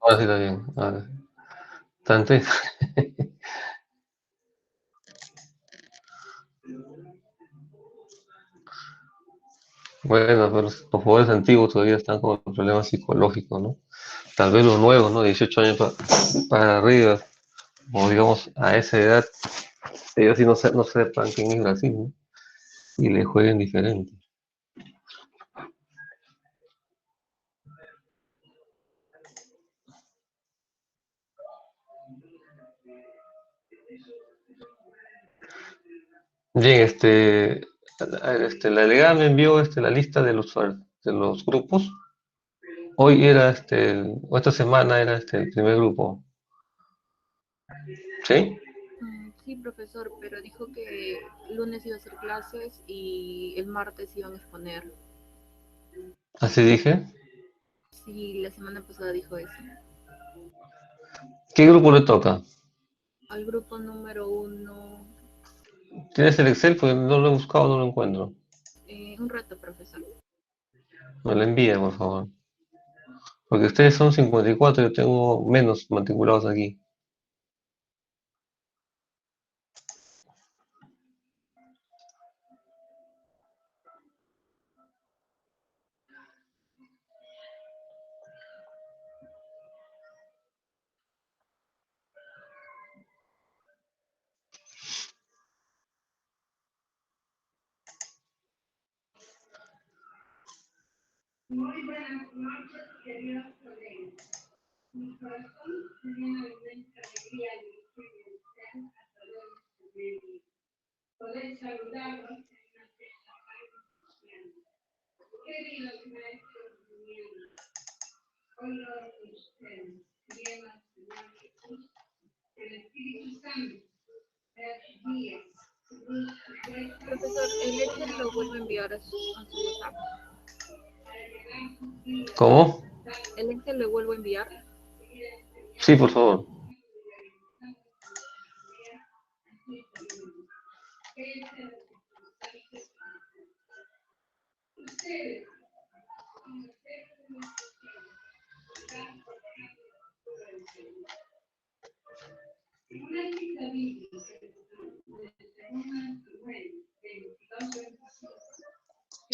Ahora sí está bien. Ahora, tanto. Bueno, pero los jugadores antiguos todavía están con problemas psicológicos, ¿no? Tal vez los nuevos, ¿no? 18 años para arriba, o digamos a esa edad, ellos sí no sepan quién es Brasil, ¿no? Y le jueguen diferente. Bien, la delegada me envió la lista de los grupos. Hoy era o esta semana era el primer grupo, ¿sí? Sí, profesor, pero dijo que el lunes iba a hacer clases y el martes iban a exponer. Así dije. Sí, la semana pasada dijo eso. ¿Qué grupo le toca? Al grupo número uno, ¿Tienes el Excel? Pues no lo he buscado, no lo encuentro. un rato, profesor. Me lo envía, por favor. Porque ustedes son 54, yo tengo menos matriculados aquí. Profesor, el Excel lo vuelvo a enviar a su WhatsApp. ¿Cómo? El Excel lo vuelvo a enviar. Sí, por favor.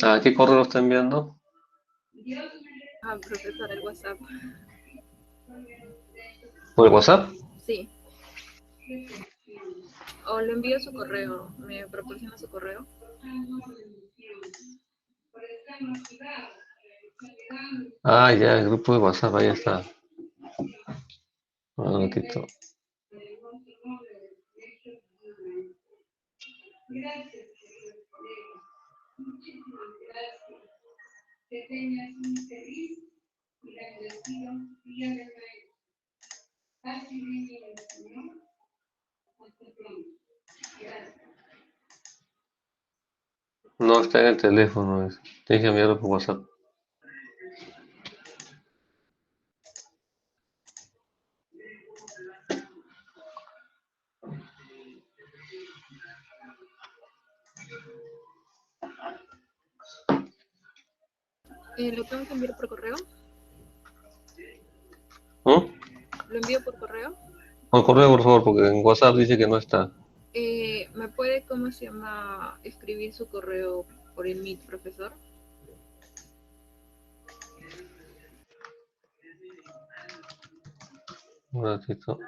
¿A qué correo lo está enviando? Ah, profesor, el WhatsApp. ¿Por el WhatsApp? Sí. O lo envío a su correo. ¿Me proporciona su correo? Ah, ya, el grupo de WhatsApp, ahí está. Ah, lo quito. No, está en el teléfono. Tienes que enviarlo por WhatsApp. ¿Lo tengo que enviar por correo? ¿No? ¿Lo envío por correo? Por correo, por favor, porque en WhatsApp dice que no está. ¿Me puede, cómo se llama, escribir su correo por el Meet, profesor? Un ratito.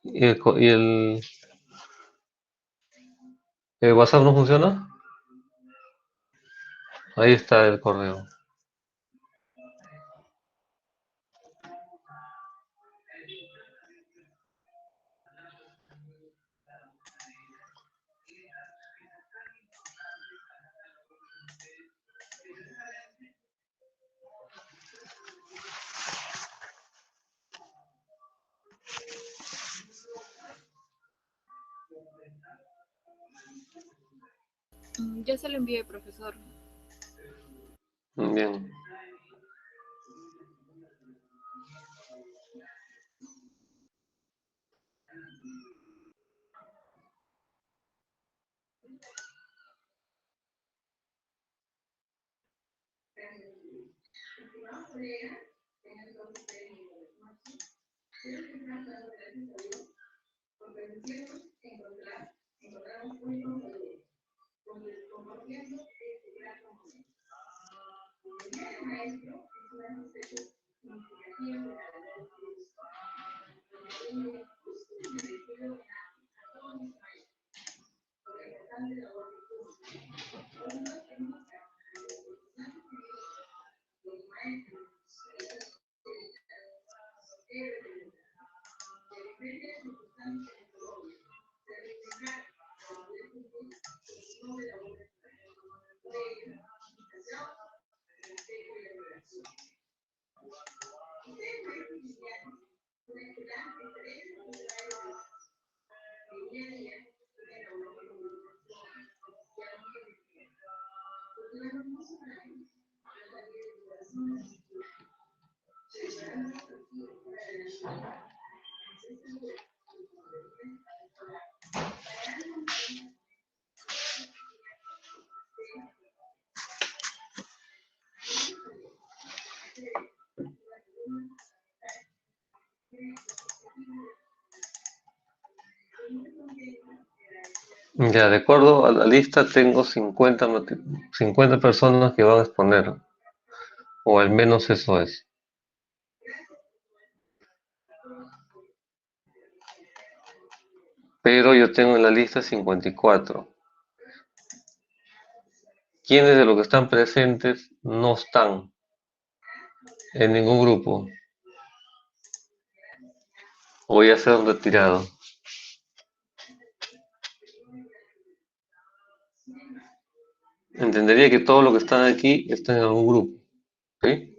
¿Y el WhatsApp no funciona? Ahí está el correo. Ya se lo envié, profesor. Bien. Ya, de acuerdo a la lista, tengo 50 personas que van a exponer, o al menos eso es. Pero yo tengo en la lista 54. ¿Quiénes de los que están presentes no están en ningún grupo? Voy a ser retirado. Entendería que todos los que están aquí están en algún grupo, ¿sí?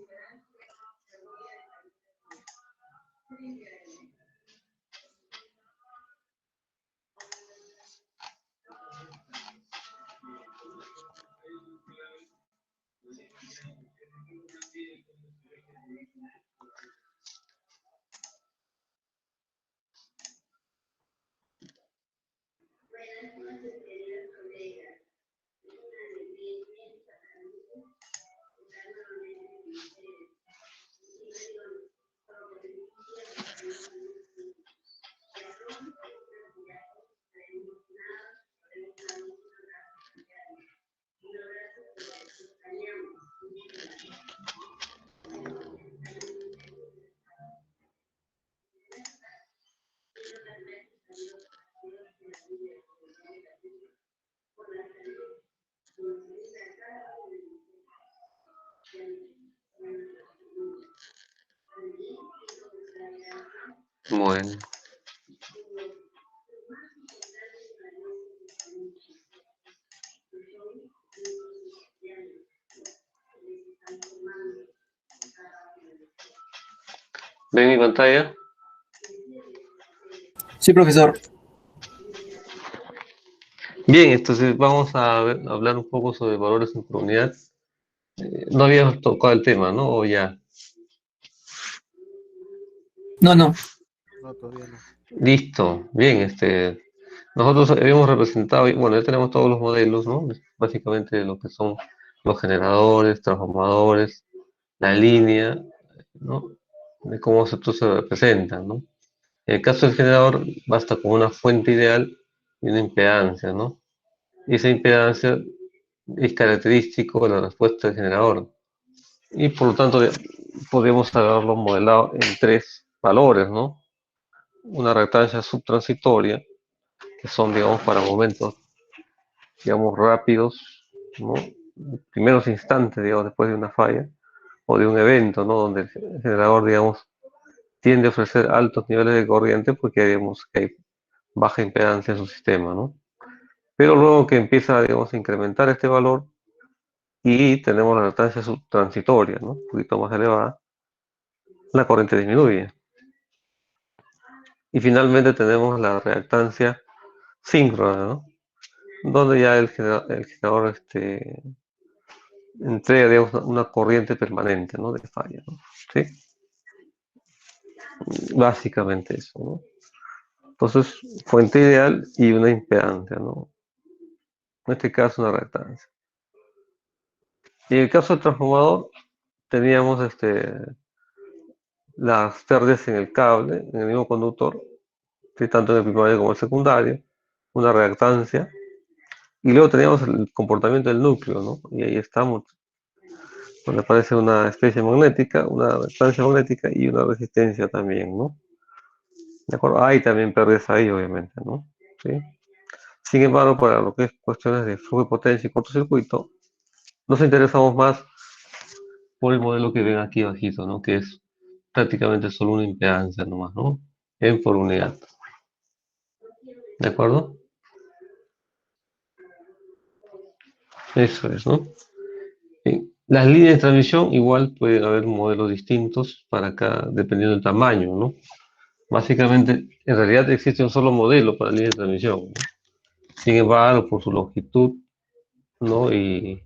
Bueno, ¿ven mi pantalla? Sí, profesor. Bien, entonces vamos a hablar un poco sobre valores en comunidad. No habíamos tocado el tema, ¿no? O ya. No, no. No, todavía no. Listo. Bien, nosotros habíamos representado, bueno, ya tenemos todos los modelos, ¿no? Básicamente lo que son los generadores, transformadores, la línea, ¿no? De cómo estos se representan, ¿no? En el caso del generador, basta con una fuente ideal y una impedancia, ¿no? Y esa impedancia es característico de la respuesta del generador. Y por lo tanto, podemos haberlo modelado en tres valores, ¿no? Una reactancia subtransitoria, que son, digamos, para momentos, digamos, rápidos, ¿no? Primeros instantes, digamos, después de una falla o de un evento, ¿no? Donde el generador, digamos, tiende a ofrecer altos niveles de corriente porque, digamos, que hay baja impedancia en su sistema, ¿no? Pero luego que empieza, digamos, a incrementar este valor y tenemos la reactancia subtransitoria, ¿no? Un poquito más elevada, la corriente disminuye. Y finalmente tenemos la reactancia síncrona, ¿no? donde ya el generador entrega, digamos, una corriente permanente, ¿no? De falla, ¿no? ¿Sí? Básicamente eso, ¿no? Entonces, fuente ideal y una impedancia, ¿no? En este caso, una reactancia. Y en el caso del transformador, teníamos las pérdidas en el cable, en el mismo conductor, ¿sí? Tanto en el primario como en el secundario, una reactancia, y luego teníamos el comportamiento del núcleo, ¿no? Y ahí estamos, donde aparece una especie magnética, una reactancia magnética y una resistencia también, ¿no? ¿De acuerdo? Hay también pérdidas ahí, obviamente, ¿no? ¿Sí? Sin embargo, para lo que es cuestiones de flujo de potencia y cortocircuito, nos interesamos más por el modelo que ven aquí bajito, ¿no? Que es prácticamente solo una impedancia nomás, ¿no? En por unidad. ¿De acuerdo? Eso es, ¿no? Bien. Las líneas de transmisión igual pueden haber modelos distintos para cada, dependiendo del tamaño, ¿no? Básicamente, en realidad existe un solo modelo para línea de transmisión, ¿no? Sin embargo, por su longitud, ¿no? Y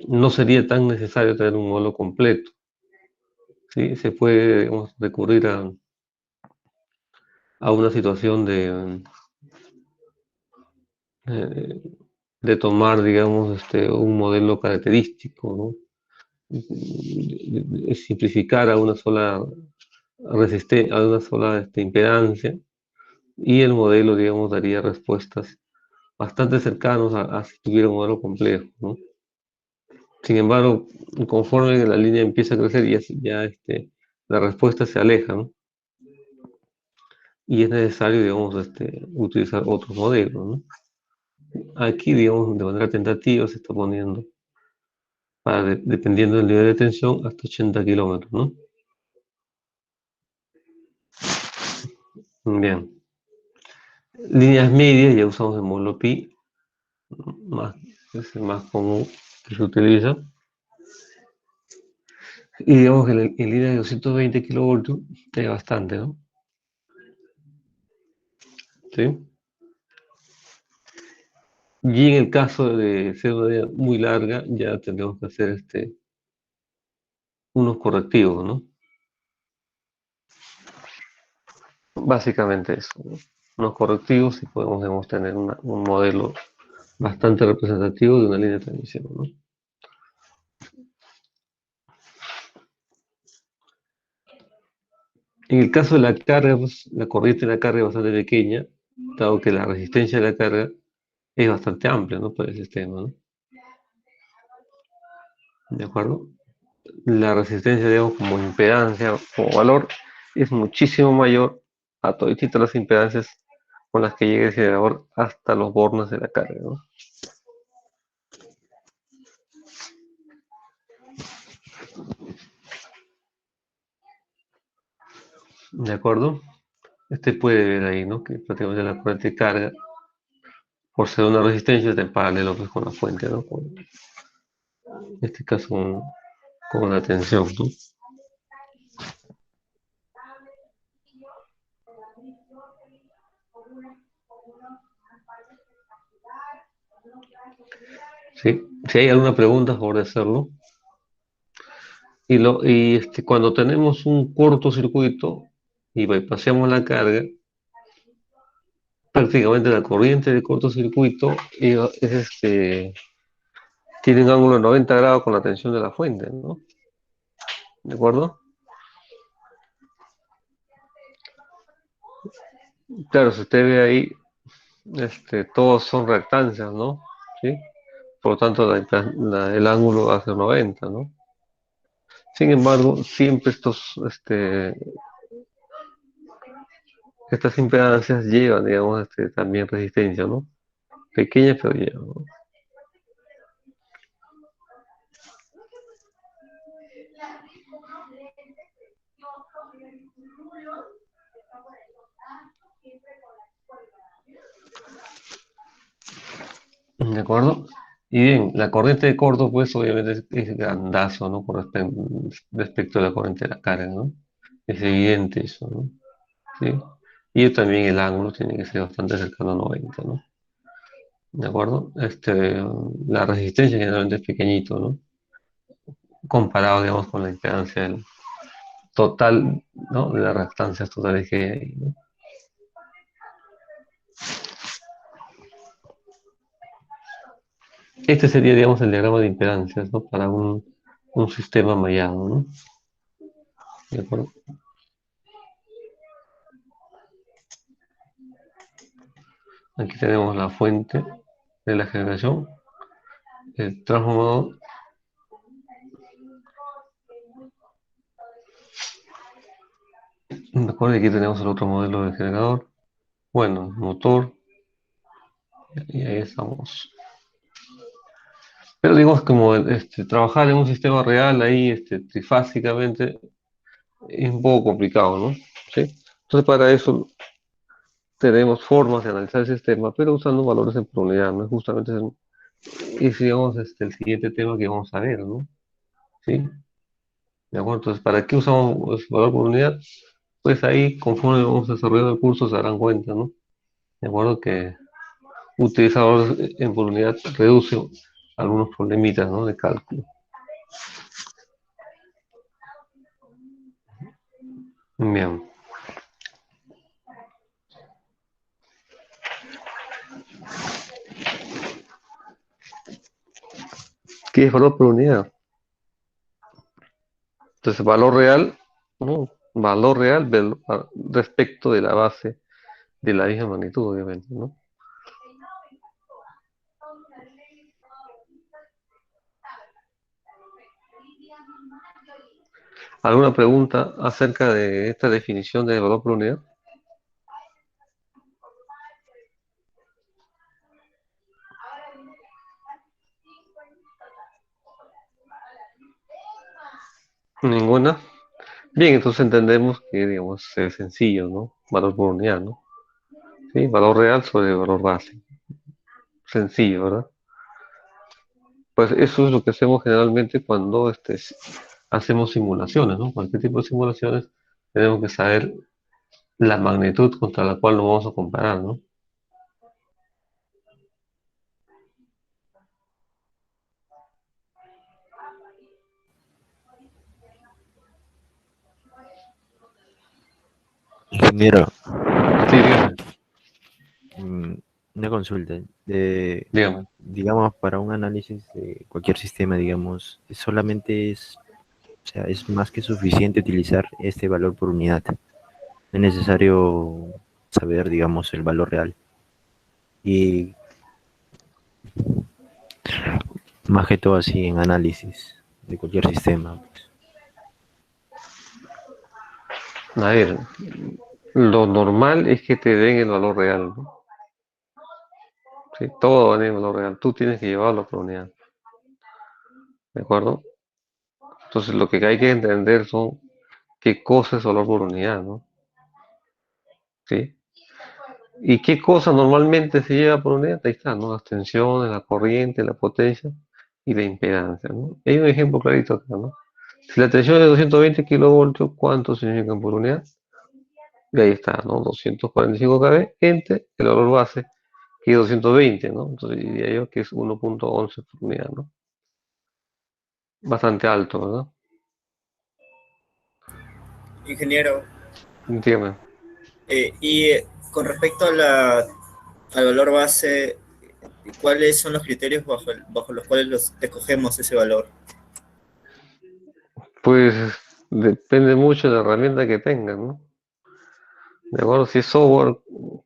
no sería tan necesario tener un modelo completo, ¿sí? Se puede, digamos, recurrir a una situación eh, de tomar, digamos, un modelo característico, ¿no? Simplificar a una sola resistencia, a una sola impedancia, y el modelo, digamos, daría respuestas bastante cercanos a si tuviera un modelo complejo, ¿no? Sin embargo, conforme la línea empieza a crecer, la respuesta se aleja, ¿no? Y es necesario, digamos, utilizar otros modelos, ¿no? Aquí, digamos, de manera tentativa se está poniendo, dependiendo del nivel de tensión, hasta 80 kilómetros, ¿no? Bien. Líneas medias, ya usamos el módulo pi, más, es el más común que se utiliza. Y digamos que en línea de 220 kilovoltios es bastante, ¿no? ¿Sí? Y en el caso de ser una línea muy larga, ya tendremos que hacer unos correctivos, ¿no? Básicamente eso, ¿no? Unos correctivos y podemos, digamos, tener un modelo bastante representativo de una línea de transmisión, ¿no? En el caso de la carga, pues, la corriente de la carga es bastante pequeña, dado que la resistencia de la carga es bastante amplia, ¿no? Para el sistema, ¿no? ¿De acuerdo? La resistencia, digamos, como impedancia, como valor, es muchísimo mayor a todas las impedancias con las que llega el generador hasta los bornes de la carga, ¿no? ¿De acuerdo? Puede ver ahí, ¿no? Que prácticamente la corriente de carga, por ser una resistencia, está en paralelo, pues, con la fuente, ¿no? En este caso, con la tensión, ¿no? ¿Sí? Si hay alguna pregunta, por favor de hacerlo. Cuando tenemos un cortocircuito y bypassamos la carga, prácticamente la corriente de cortocircuito tiene un ángulo de 90 grados con la tensión de la fuente, ¿no? ¿De acuerdo? Claro, si usted ve ahí, todos son reactancias, ¿no? ¿Sí? Por lo tanto, el ángulo va a ser 90, ¿no? Sin embargo, siempre estas impedancias llevan, digamos, también resistencia, ¿no? Pequeñas, pero llevan, ¿no? ¿De acuerdo? Y bien, la corriente de corto, pues obviamente es grandazo, ¿no? Respecto a la corriente de la carga, ¿no? Es evidente eso, ¿no? ¿Sí? Y también el ángulo tiene que ser bastante cercano a 90, ¿no? ¿de acuerdo? La resistencia generalmente es pequeñito, ¿no? Comparado, digamos, con la impedancia total, ¿no? De las reactancias totales que hay ahí, ¿no? Este sería, digamos, el diagrama de impedancias, ¿no? Para un sistema mallado, ¿no? ¿De acuerdo? Aquí tenemos la fuente de la generación, el transformador. ¿De acuerdo? Y aquí tenemos el otro modelo de generador. Bueno, motor, y ahí estamos. Pero digamos, como trabajar en un sistema real ahí, trifásicamente, es un poco complicado, ¿no? ¿Sí? Entonces, para eso tenemos formas de analizar el sistema, pero usando valores en probabilidad, ¿no? Justamente es, digamos, el siguiente tema que vamos a ver, ¿no? ¿Sí? ¿De acuerdo? Entonces, ¿para qué usamos el valor por unidad? Pues ahí, conforme vamos desarrollando el curso, se darán cuenta, ¿no? De acuerdo que utilizar valores en por unidad reduce algunos problemitas, ¿no? De cálculo. Bien. ¿Qué es valor por unidad? Entonces, valor real, ¿no? Valor real respecto de la base de la misma magnitud, obviamente, ¿no? ¿Alguna pregunta acerca de esta definición de valor por unidad? Ninguna. Bien, entonces entendemos que, digamos, es sencillo, ¿no? Valor por unidad, ¿no? Sí, valor real sobre valor base. Sencillo, ¿verdad? Pues eso es lo que hacemos generalmente cuando hacemos simulaciones, ¿no? Cualquier tipo de simulaciones tenemos que saber la magnitud contra la cual nos vamos a comparar, ¿no? Ingeniero, Sí, dígame, mm, una consulta. dígame. Digamos, para un análisis de cualquier sistema, digamos, solamente o sea, es más que suficiente utilizar este valor por unidad. No es necesario saber, digamos, el valor real. Y más que todo así en análisis de cualquier sistema, pues. A ver, lo normal es que te den el valor real, ¿no? Sí, todo va a tener valor real. Tú tienes que llevarlo por unidad, ¿de acuerdo? Entonces lo que hay que entender son qué cosa es valor por unidad, ¿no? ¿Sí? ¿Y qué cosa normalmente se lleva por unidad? Ahí está, ¿no? Las tensiones, la corriente, la potencia y la impedancia, ¿no? Hay un ejemplo clarito acá, ¿no? Si la tensión es de 220 kilovoltios, ¿cuánto significan por unidad? Y ahí está, ¿no? 245 kV entre el valor base, que es 220, ¿no? Entonces diría yo que es 1.11 por unidad, ¿no? Bastante alto, ¿verdad? Ingeniero, Dígame. con respecto a al valor base, ¿cuáles son los criterios bajo los cuales escogemos ese valor? Pues depende mucho de la herramienta que tengan, ¿no? De acuerdo, si es software,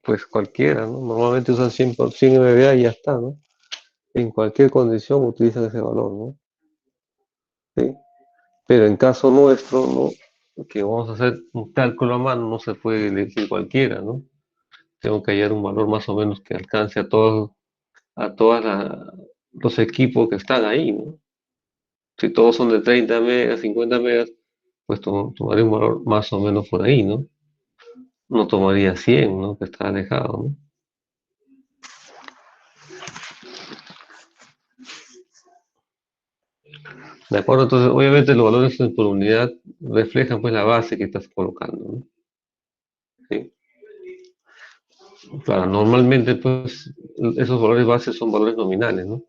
pues cualquiera, ¿no? Normalmente usan 100 MVA y ya está, ¿no? En cualquier condición utilizan ese valor, ¿no? ¿Sí? Pero en caso nuestro, ¿no? Que vamos a hacer un cálculo a mano, no se puede elegir cualquiera, ¿no? Tengo que hallar un valor más o menos que alcance a todos los equipos que están ahí, ¿no? Si todos son de 30 megas, 50 megas, pues tomaré un valor más o menos por ahí, ¿no? No tomaría 100, ¿no? Que está alejado, ¿no? ¿De acuerdo? Entonces, obviamente los valores por unidad reflejan pues la base que estás colocando, ¿no? Sí. Claro, normalmente, pues, esos valores bases son valores nominales, ¿no?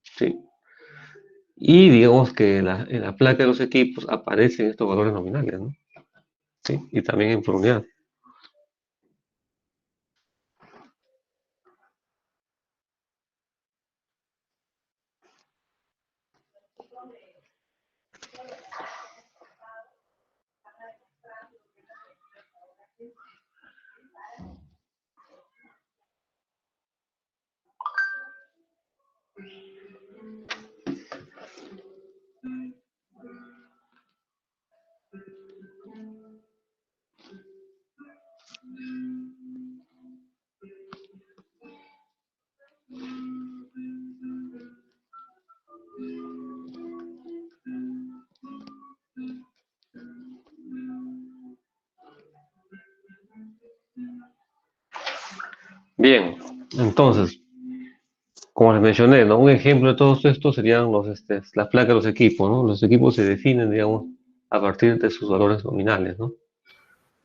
Sí. Y digamos que en la placa de los equipos aparecen estos valores nominales, ¿no? Sí, y también en por unidad. Bien, entonces, como les mencioné, ¿no? Un ejemplo de todo esto serían las placas de los equipos, ¿no? Los equipos se definen, digamos, a partir de sus valores nominales, ¿no?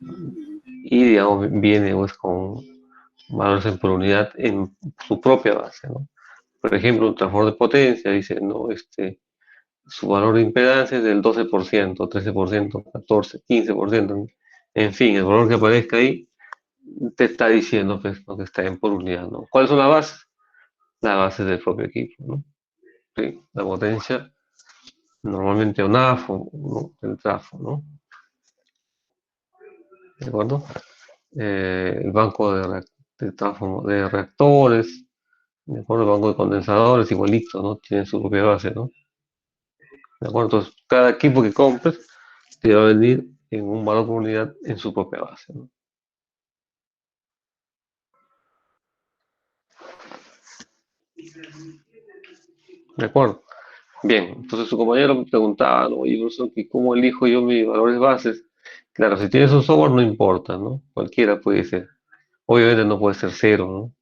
Y, digamos, viene pues con valores en por unidad en su propia base, ¿no? Por ejemplo, un transformador de potencia dice, no, su valor de impedancia es del 12%, 13%, 14, 15%, ¿no? En fin, el valor que aparezca ahí te está diciendo pues, lo que está en por unidad, ¿no? ¿Cuáles son las bases? Las bases del propio equipo, ¿no? Sí, la potencia, normalmente ONAFO, ¿no? El trafo, ¿no? ¿De acuerdo? El banco de reactores, ¿de acuerdo? El banco de condensadores, igualito, ¿no? Tiene su propia base, ¿no? ¿De acuerdo? Entonces, cada equipo que compres te va a venir en un valor por unidad en su propia base, ¿no? ¿De acuerdo? Bien, entonces su compañero me preguntaba, ¿no? Oye, profesor, ¿y cómo elijo yo mis valores bases? Claro, si tienes un software no importa, ¿no? Cualquiera puede ser. Obviamente no puede ser cero, ¿no?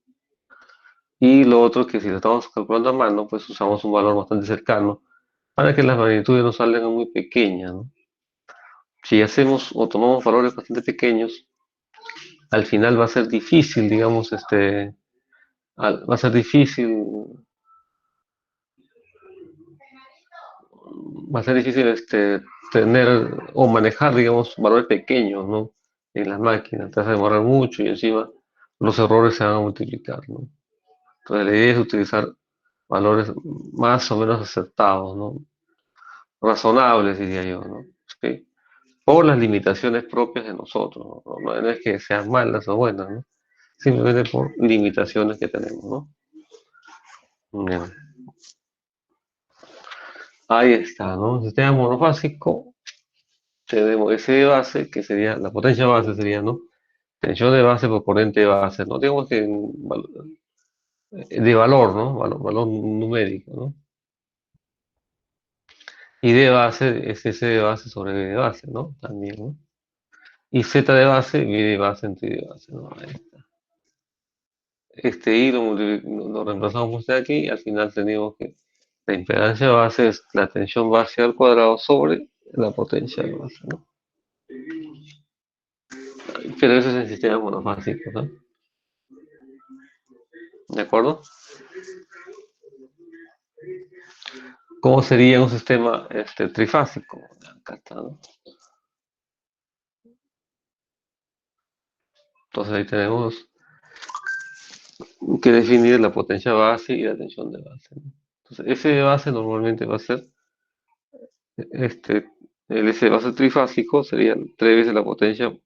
Y lo otro es que si lo estamos calculando a mano, pues usamos un valor bastante cercano para que las magnitudes no salgan muy pequeñas, ¿no? Si hacemos o tomamos valores bastante pequeños, al final va a ser difícil, digamos, va a ser difícil, va a ser difícil tener o manejar, digamos, valores pequeños, ¿no? En las máquinas, te vas a demorar mucho y encima los errores se van a multiplicar, ¿no? Entonces la idea es utilizar valores más o menos acertados, ¿no? Razonables, diría yo, ¿no? Sí. Por las limitaciones propias de nosotros, ¿no? No es que sean malas o buenas, ¿no? Simplemente por limitaciones que tenemos, ¿no? Bien. Ahí está, ¿no? Sistema monofásico, tenemos S de base, que sería, la potencia base sería, ¿no? Tensión de base por corriente de base, ¿no? Digamos que de valor, ¿no? Valor numérico, ¿no? Y de base es S de base sobre B de base, ¿no? También, ¿no? Y Z de base, B de base entre I de base, ¿no? Ahí está. Este I lo reemplazamos por este de aquí y al final tenemos que la impedancia base es la tensión base al cuadrado sobre la potencia de base, ¿no? Pero eso es el sistema monofásico, ¿no? ¿De acuerdo? ¿Cómo sería un sistema trifásico? Acá está, ¿no? Entonces ahí tenemos que definir la potencia base y la tensión de base, ¿no? Entonces S de base normalmente va a ser este, el S de base trifásico sería 3 veces la potencia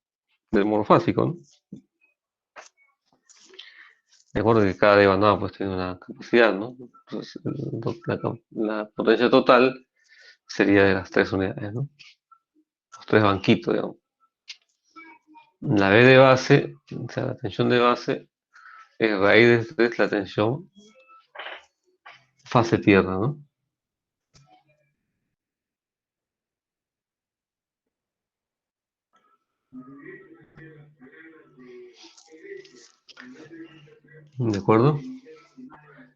del monofásico, ¿no? De acuerdo que cada devanada pues tiene una capacidad, ¿no? Entonces la potencia total sería de las 3 unidades, ¿no? Los 3 banquitos, digamos. La B de base, o sea, la tensión de base, es raíz de 3 la tensión fase tierra, ¿no? ¿De acuerdo?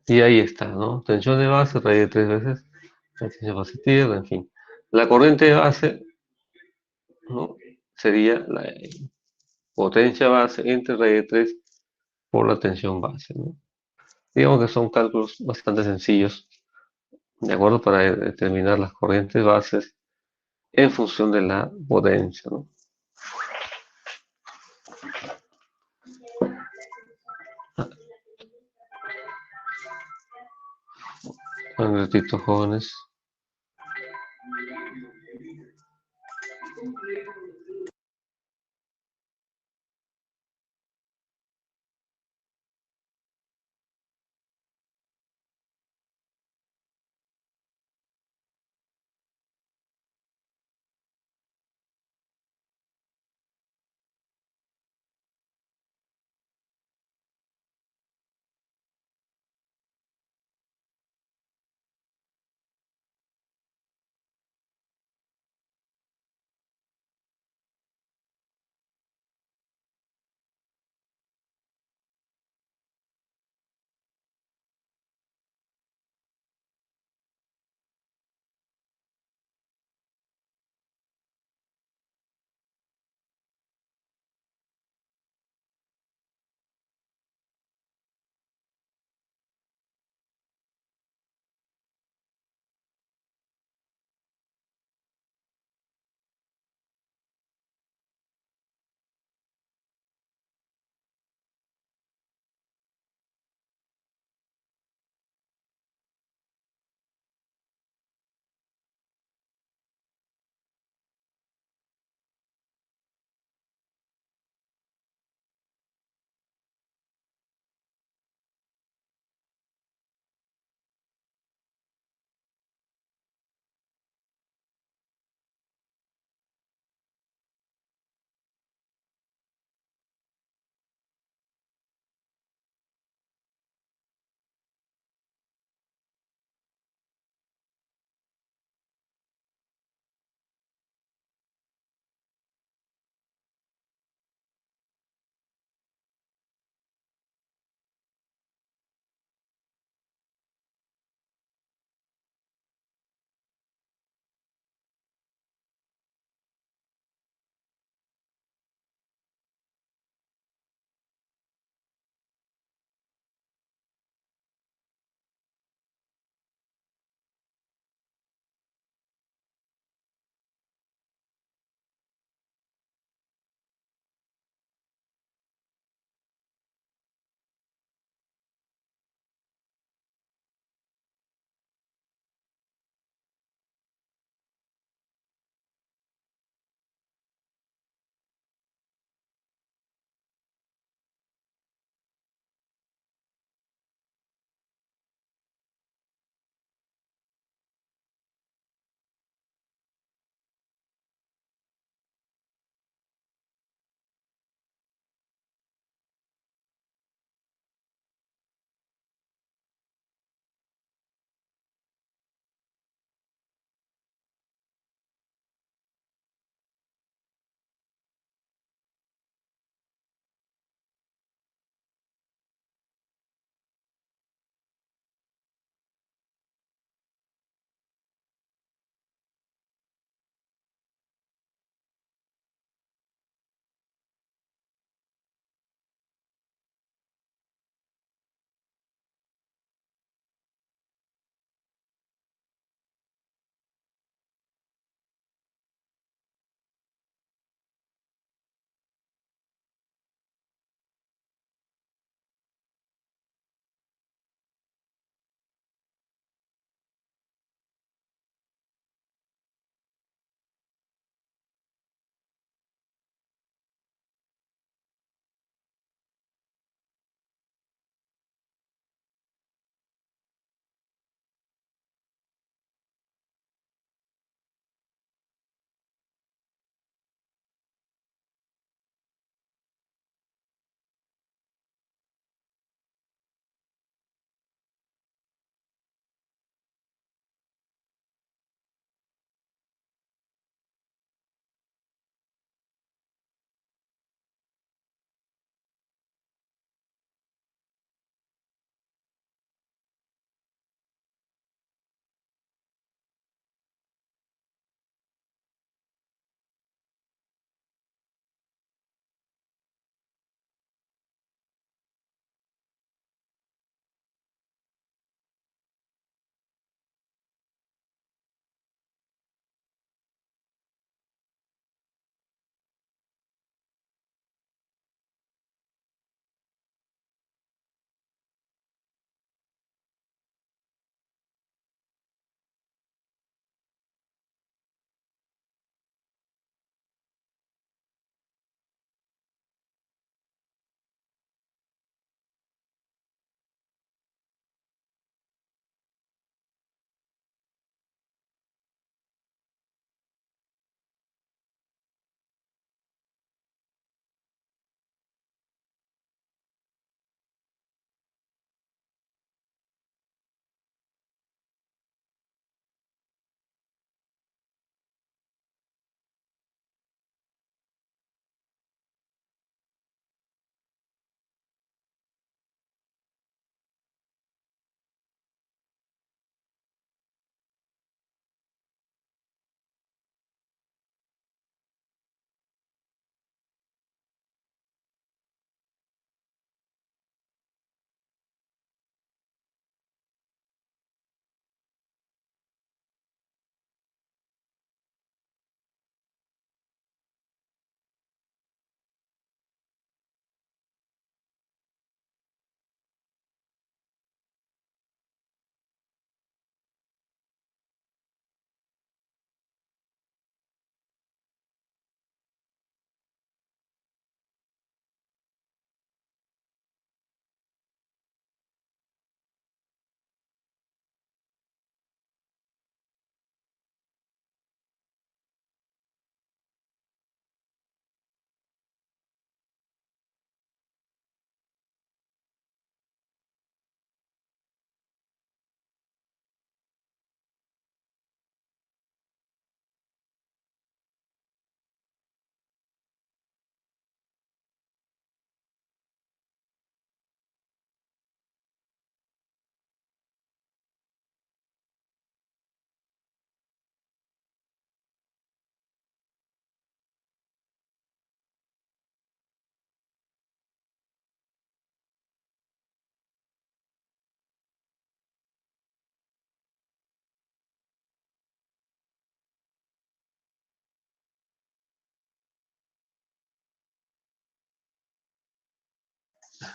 Y ahí está, ¿no? Tensión de base, raíz de 3 veces la tensión fase tierra, en fin. La corriente de base, ¿no? Sería potencia base entre raíz de 3 por la tensión base, ¿no? Digamos que son cálculos bastante sencillos, ¿de acuerdo? Para determinar las corrientes bases en función de la potencia, ¿no? Un ratito, jóvenes.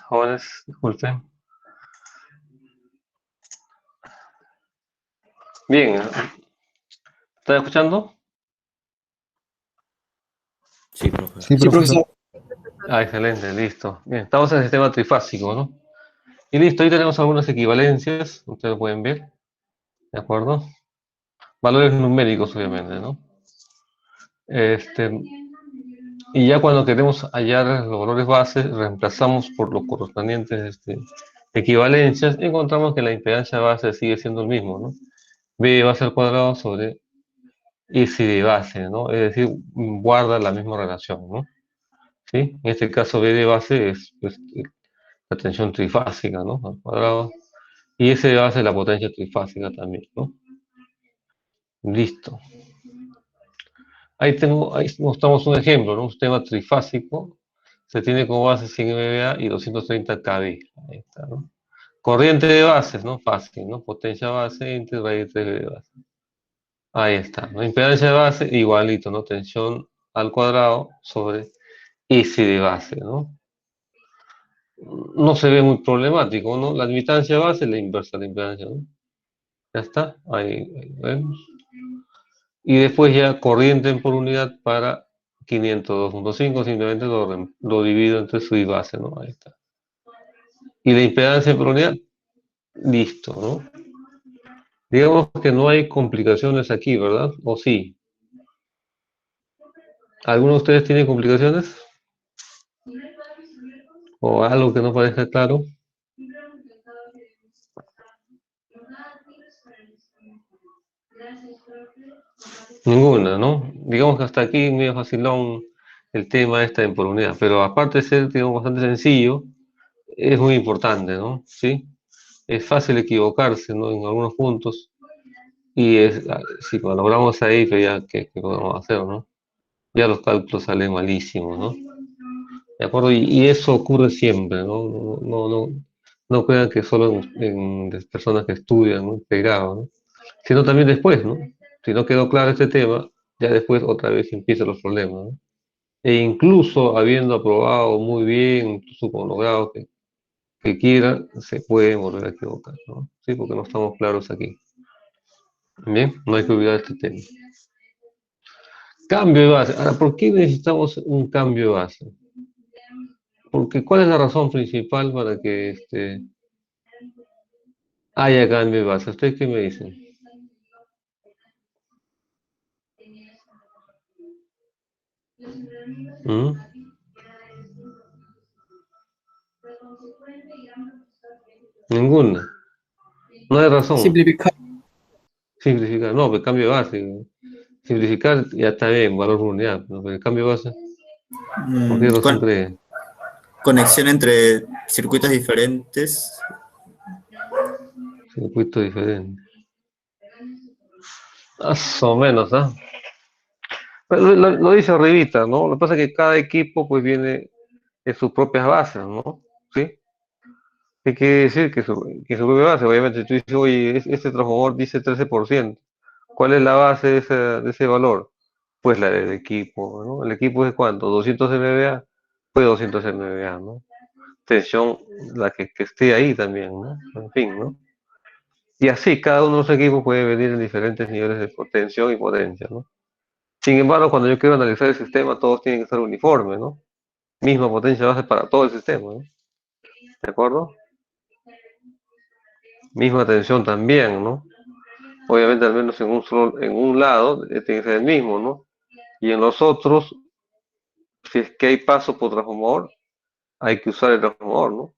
Jóvenes, disculpen. Bien, ¿están escuchando? Sí, profe. Sí, Sí, profesor. profesor. Ah, excelente, listo. Bien, estamos en el sistema trifásico, ¿no? Y listo, ahí tenemos algunas equivalencias, ustedes lo pueden ver, ¿de acuerdo? Valores numéricos, obviamente, ¿no? Y ya cuando queremos hallar los valores bases, reemplazamos por los correspondientes equivalencias y encontramos que la impedancia base sigue siendo el mismo, ¿no? B de base al cuadrado sobre S de base, ¿no? Es decir, guarda la misma relación, ¿no? ¿Sí? En este caso B de base es pues, la tensión trifásica, ¿no? Al cuadrado. Y S de base es la potencia trifásica también, ¿no? Listo. Ahí mostramos un ejemplo, ¿no? Un sistema trifásico. Se tiene como base 100 MVA y 230 kV. Ahí está, ¿no? Corriente de bases, ¿no? Fácil, ¿no? Potencia base entre raíz de 3 de base. Ahí está, ¿no? Impedancia de base, igualito, ¿no? Tensión al cuadrado sobre S de base, ¿no? No se ve muy problemático, ¿no? La admitancia de base es la inversa de la impedancia, ¿no? Ya está, ahí vemos. Y después ya corriente por unidad para 502.5, simplemente lo divido entre su y base, ¿no? Ahí está. Y la impedancia por unidad, listo, ¿no? Digamos que no hay complicaciones aquí, ¿verdad? ¿O sí? ¿Alguno de ustedes tiene complicaciones? ¿O algo que no parezca claro? Ninguna, ¿no? Digamos que hasta aquí medio facilón el tema este por unidad, pero aparte de ser, digamos, bastante sencillo, es muy importante, ¿no? ¿Sí? Es fácil equivocarse, ¿no? En algunos puntos, y si lo logramos ahí, pues ya, ¿qué podemos hacer, no? Ya los cálculos salen malísimos, ¿no? ¿De acuerdo? Y eso ocurre siempre, ¿no? No crean que solo en las personas que estudian, ¿no? Pegado, ¿no? Sino también después, ¿no? Si no quedó claro este tema, ya después otra vez empiezan los problemas, ¿no? E incluso habiendo aprobado muy bien, incluso con los grados que quieran, se pueden volver a equivocar, ¿no? Sí, porque no estamos claros aquí. Bien, no hay que olvidar este tema. Cambio de base. Ahora, ¿por qué necesitamos un cambio de base? Porque, ¿cuál es la razón principal para que haya cambio de base? ¿Ustedes qué me dicen? ¿Mm? Ninguna. No hay razón. Simplificar. Simplificar. No, pues cambio de base. Simplificar ya está bien, valor por unidad. ¿No? Pero el cambio de base, ¿por qué razón cree? Conexión entre circuitos diferentes. Circuito diferente. Más o menos, ¿ah? Pero lo dice arribita, ¿no? Lo que pasa es que cada equipo pues viene de sus propias bases, ¿no? ¿Sí? ¿Qué quiere decir? Que su propia base, obviamente, si tú dices, oye, este transformador dice 13%. ¿Cuál es la base de ese valor? Pues la del equipo, ¿no? ¿El equipo es cuánto? 200 MVA, pues 200 MVA, ¿no? Tensión, la que esté ahí también, ¿no? En fin, ¿no? Y así, cada uno de los equipos puede venir en diferentes niveles de tensión y potencia, ¿no? Sin embargo, cuando yo quiero analizar el sistema, todos tienen que ser uniformes, ¿no? Misma potencia base para todo el sistema, ¿no? ¿De acuerdo? Misma tensión también, ¿no? Obviamente, al menos en un lado, tiene que ser el mismo, ¿no? Y en los otros, si es que hay paso por transformador, hay que usar el transformador, ¿no?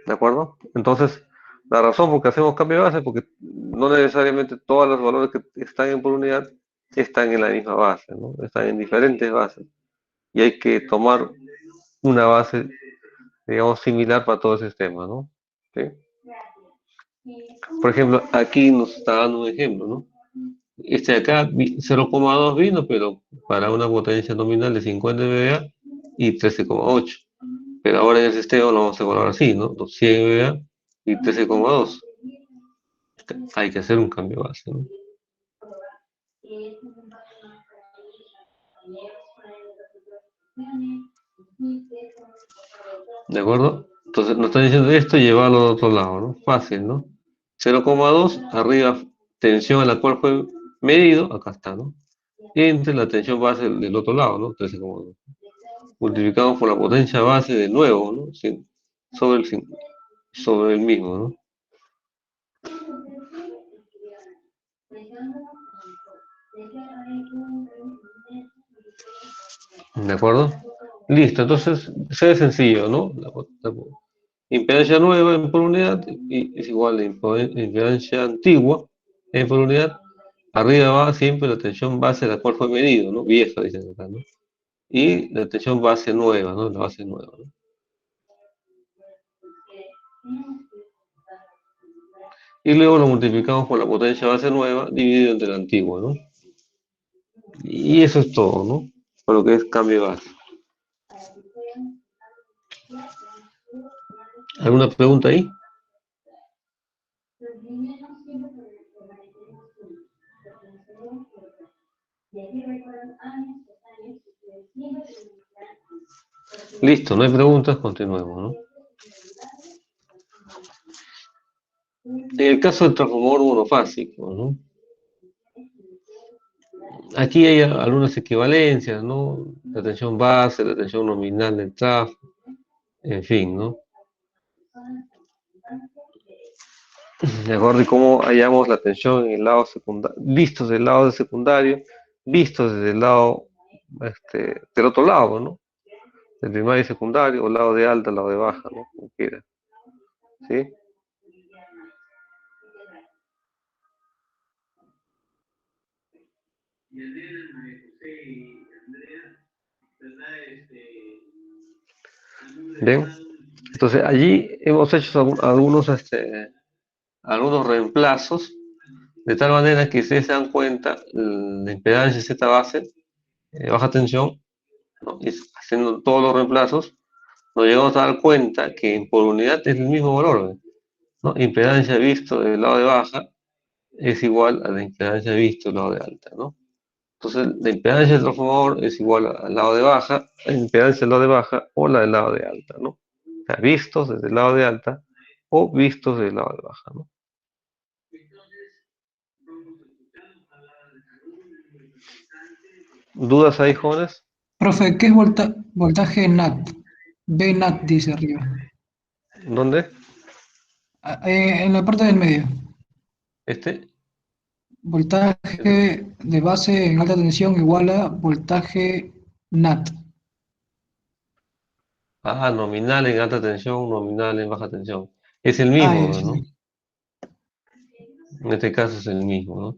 ¿De acuerdo? Entonces, la razón por que hacemos cambio de base es porque no necesariamente todos los valores que están en por unidad están en la misma base, ¿no? Están en diferentes bases. Y hay que tomar una base, digamos, similar para todo el sistema, ¿no? ¿Sí? Por ejemplo, aquí nos está dando un ejemplo, ¿no? Este de acá, 0,2 vino, pero para una potencia nominal de 50 MVA y 13,8. Pero ahora en el sistema lo vamos a evaluar así, ¿no? 100 MVA y 13,2. Hay que hacer un cambio de base, ¿no? ¿De acuerdo? Entonces nos está diciendo esto y llevarlo al otro lado, ¿no? Fácil, ¿no? 0,2, arriba tensión a la cual fue medido, acá está, ¿no? Entre la tensión base del otro lado, ¿no? 13,2. Multiplicamos por la potencia base de nuevo, ¿no? Sobre sobre el mismo, ¿no? ¿De acuerdo? Listo, entonces se ve sencillo, ¿no? La impedancia nueva en por unidad y es igual a impedancia antigua en por unidad. Arriba va siempre la tensión base de la cual fue medido, ¿no? Vieja, dicen acá, ¿no? Y la tensión base nueva, ¿no? La base nueva, ¿no? Y luego lo multiplicamos por la potencia base nueva dividido entre la antigua, ¿no? Y eso es todo, ¿no? Por lo que es cambio de base. ¿Alguna pregunta ahí? Listo, no hay preguntas, continuemos, ¿no? En el caso del transformador monofásico, ¿no? Aquí hay algunas equivalencias, ¿no? La tensión base, la tensión nominal del trafo, en fin, ¿no? De acuerdo, y cómo hallamos la tensión en el lado secundario, vistos del lado de secundario, vistos desde el lado, del otro lado, ¿no? Del primario y secundario, o lado de alta, lado de baja, ¿no? Como quiera, ¿sí? Bien, entonces allí hemos hecho algunos reemplazos, de tal manera que ustedes se dan cuenta, la impedancia Z base, baja tensión, ¿no? Y haciendo todos los reemplazos, nos llegamos a dar cuenta que por unidad es el mismo valor, ¿no? Impedancia visto del lado de baja es igual a la impedancia visto del lado de alta, ¿no? Entonces, la impedancia del transformador es igual al lado de baja, la impedancia del lado de baja o la del lado de alta, ¿no? O sea, vistos desde el lado de alta o vistos del lado de baja, ¿no? ¿Dudas ahí, jóvenes? Profe, ¿qué es voltaje NAT? B NAT dice arriba. ¿Dónde? En la parte del medio. ¿Este? Voltaje de base en alta tensión igual a voltaje NAT. Ah, nominal en alta tensión, nominal en baja tensión. Es el Ah, mismo, es ¿no? En este caso es el mismo, ¿no?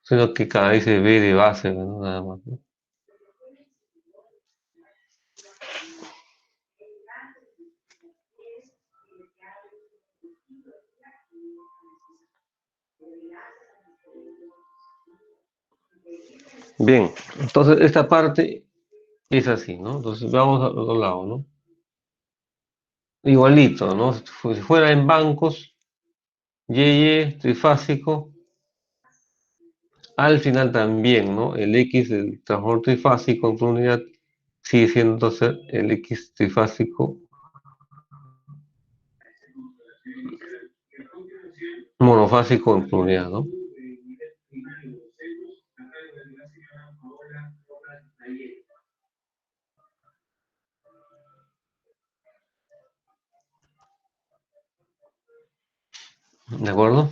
Sino que cada vez se ve de base, ¿no? Nada más, ¿no? Bien, entonces esta parte es así, ¿no? Entonces vamos al otro lado, ¿no? Igualito, ¿no? Si fuera en bancos, Y trifásico, al final también, ¿no? El X del transformador trifásico por unidad sigue siendo entonces el X trifásico monofásico en por unidad, ¿no? ¿De acuerdo?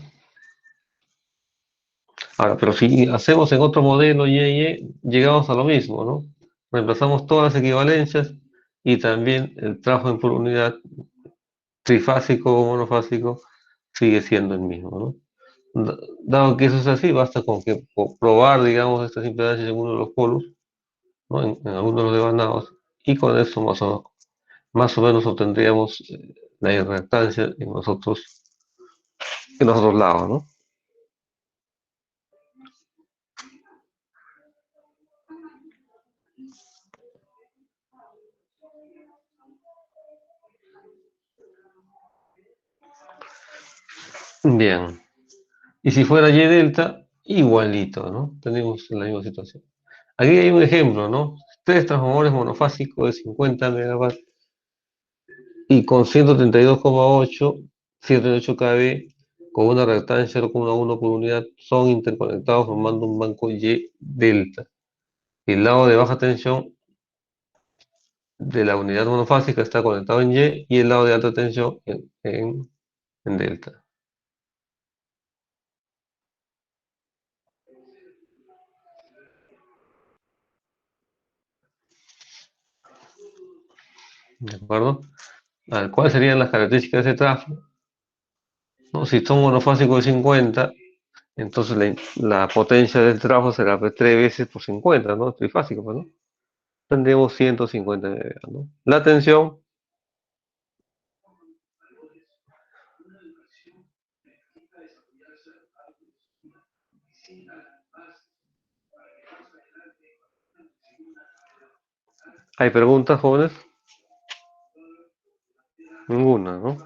Ahora, pero si hacemos en otro modelo Y, llegamos a lo mismo, ¿no? Reemplazamos todas las equivalencias y también el trabajo en por unidad trifásico o monofásico sigue siendo el mismo, ¿no? Dado que eso es así, basta con que probar, digamos, estas impedancias en uno de los polos, ¿no? En alguno de los devanados, y con eso más o menos obtendríamos la reactancia en los otros lados, ¿no? Bien. Y si fuera Y delta, igualito, ¿no? Tenemos la misma situación. Aquí hay un ejemplo, ¿no? tres transformadores monofásicos de 50 megawatts y con 132,8, 108 kV, con una reactancia 0,1 por unidad, son interconectados formando un banco Y delta. El lado de baja tensión de la unidad monofásica está conectado en Y y el lado de alta tensión en delta. ¿De acuerdo? A ver, ¿cuáles serían las características de ese trafo? ¿No? Si son monofásicos de 50, entonces la potencia del trafo será pues, 3 veces por 50, ¿no? Trifásico, pues, ¿no? Tendremos 150 MVA, ¿no? La tensión, ¿hay preguntas, jóvenes? Ninguna, ¿no?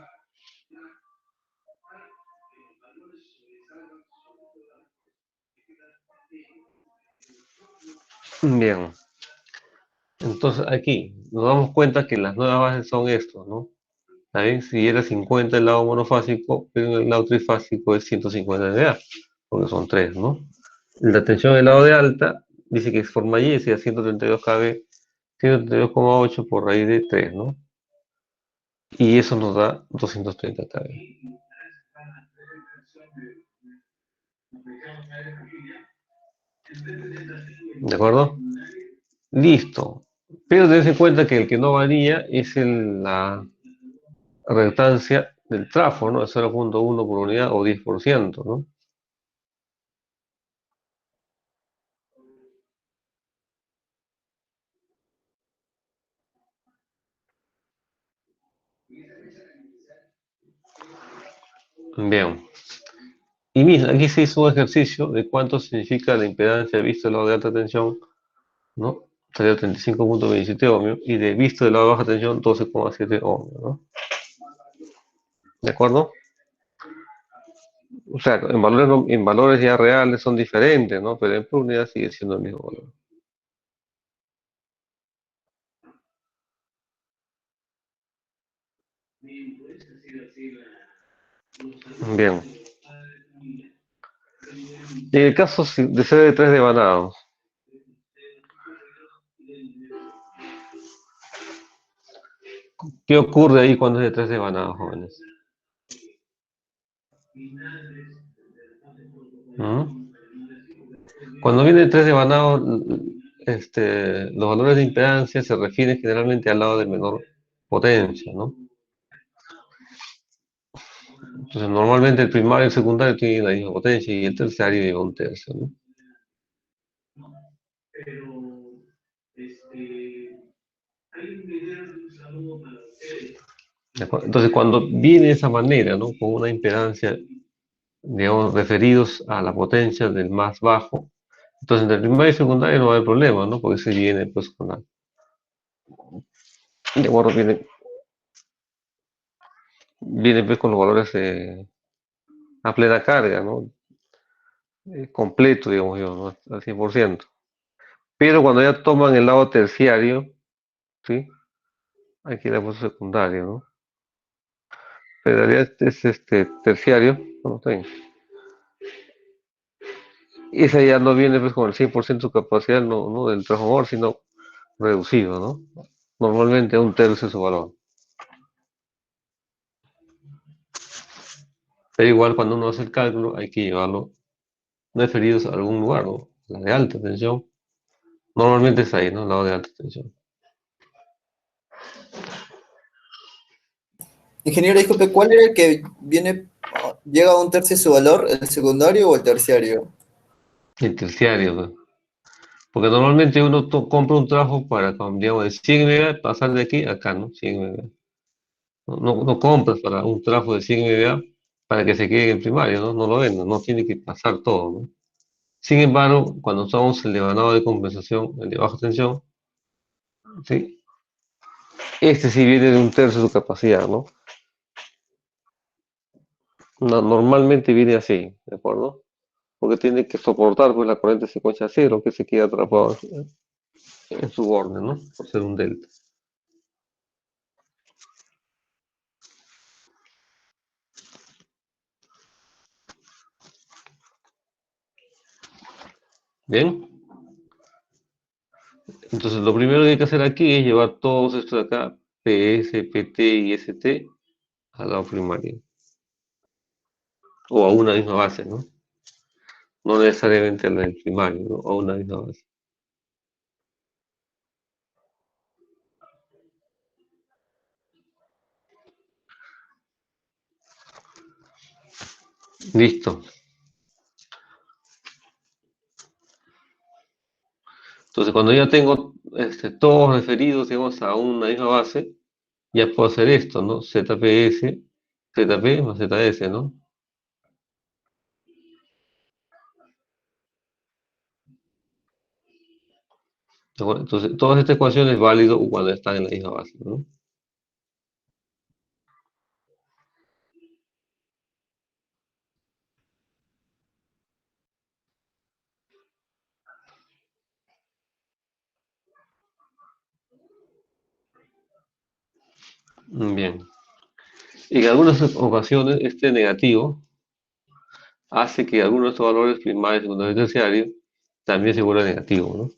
Bien, entonces aquí nos damos cuenta que las nuevas bases son estos, ¿no? ¿Está bien? Si era 50 el lado monofásico, pero el lado trifásico es 150 MVA, porque son 3, ¿no? La tensión del lado de alta dice que es forma Y, sea 132 kV, 132,8 por raíz de 3, ¿no? Y eso nos da 230 kV. ¿De acuerdo? Listo. Pero tenés en cuenta que el que no varía es la reactancia del trafo, ¿no? Es 0,1 por unidad o 10%, ¿no? Bien. Y mira, aquí se hizo un ejercicio de cuánto significa la impedancia visto del lado de alta tensión, ¿no? Salió 35,27 ohmios y de visto del lado de baja tensión 12,7 ohmios, ¿no? ¿De acuerdo? O sea, en valores, en valores ya reales son diferentes, ¿no? Pero en por unidad sigue siendo el mismo valor. Bien. En el caso de ser de 3 devanados, ¿qué ocurre ahí cuando es de 3 devanados, jóvenes? ¿Mm? Cuando viene de 3 devanados, los valores de impedancia se refieren generalmente al lado de menor potencia, ¿no? Entonces, normalmente el primario y el secundario tienen la misma potencia y el terciario lleva un tercio, ¿no? ¿De acuerdo? Entonces, cuando viene de esa manera, ¿no? Con una impedancia, digamos, referidos a la potencia del más bajo, entonces en el primario y secundario no va a haber problema, ¿no? Porque se viene, pues, de acuerdo, viene, pues, con los valores a plena carga, ¿no? Completo, digamos yo, ¿no? Al 100%. Pero cuando ya toman el lado terciario, ¿sí? Aquí el lado secundario, ¿no? Pero en realidad es terciario, ¿no? Está bien. Esa ya no viene pues con el 100% de su capacidad, no del transformador, sino reducido, ¿no? Normalmente a un tercio de su valor. Pero igual cuando uno hace el cálculo hay que llevarlo referidos a algún lugar, ¿no? La de alta tensión. Normalmente es ahí, ¿no? El lado de alta tensión. Ingeniero, disculpe, ¿cuál era el que llega a un tercio de su valor, el secundario o el terciario? El terciario, pues. Porque normalmente uno compra un trabajo para, digamos, de 100 megas, pasar de aquí a acá, ¿no? 100 megas. No compras para un trabajo de 100 megas para que se quede en primario, ¿no? No lo vendan, no tiene que pasar todo, ¿no? Sin embargo, cuando usamos el devanado de compensación, el de baja tensión, ¿sí? Este sí viene de un tercio de su capacidad, ¿no? Normalmente viene así, ¿de acuerdo? Porque tiene que soportar pues, la corriente secuencia cero que se queda atrapado. en su orden, ¿no? Por ser un delta. Bien. Entonces, lo primero que hay que hacer aquí es llevar todos estos de acá, PS, PT y ST, al lado primario. O a una misma base, ¿no? No necesariamente al del primario, ¿no? A una misma base. Listo. Entonces, cuando ya tengo todos referidos, digamos, a una misma base, ya puedo hacer esto, ¿no? ZPS, ZP más ZS, ¿no? ¿De acuerdo? Entonces, todas estas ecuaciones es válido cuando están en la misma base, ¿no? Bien. En algunas ocasiones, este negativo hace que algunos de estos valores primarios, secundarios y terciarios también se vuelvan negativos, ¿no?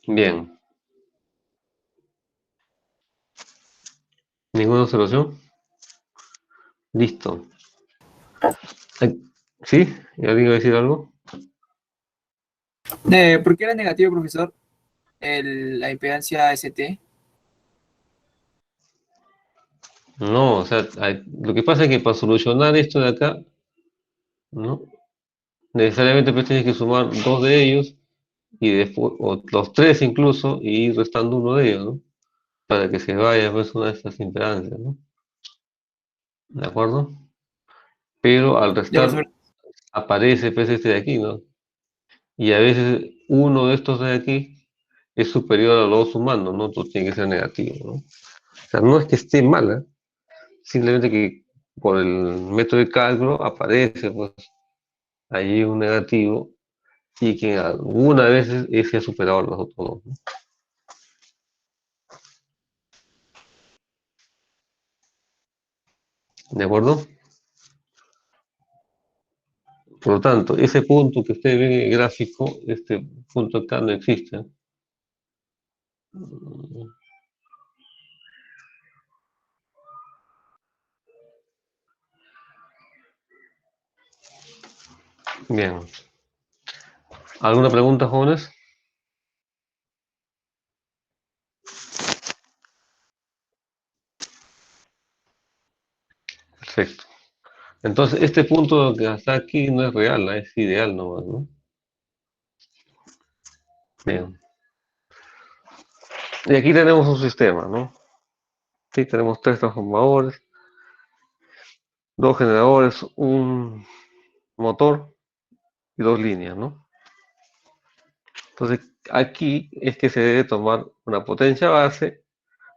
Bien. ¿Ninguna observación? Listo. Ay, ¿sí? ¿Alguien va a decir algo? ¿Por qué era negativo, profesor? La impedancia ST. No, o sea, lo que pasa es que para solucionar esto de acá, ¿no? Necesariamente pues tienes que sumar dos de ellos y después, o los tres incluso, y ir restando uno de ellos, ¿no? Para que se vaya pues una de estas impedancias, ¿no? ¿De acuerdo? Pero al Ya, restar profesor. aparece pues este de aquí, ¿no? Y a veces uno de estos de aquí es superior a los dos sumando, ¿no? Entonces tiene que ser negativo, ¿no? O sea, no es que esté mala, simplemente que por el método de cálculo aparece pues ahí un negativo y que algunas veces ese ha superado a los otros dos, ¿no? ¿De acuerdo? Por lo tanto, ese punto que ustedes ven en el gráfico, este punto acá no existe. Bien. ¿Alguna pregunta, jóvenes? Perfecto. Entonces, este punto que está aquí no es real, ¿no? Es ideal nomás, ¿no? Bien. Y aquí tenemos un sistema, ¿no? Sí, tenemos tres transformadores, dos generadores, un motor y dos líneas, ¿no? Entonces, aquí es que se debe tomar una potencia base,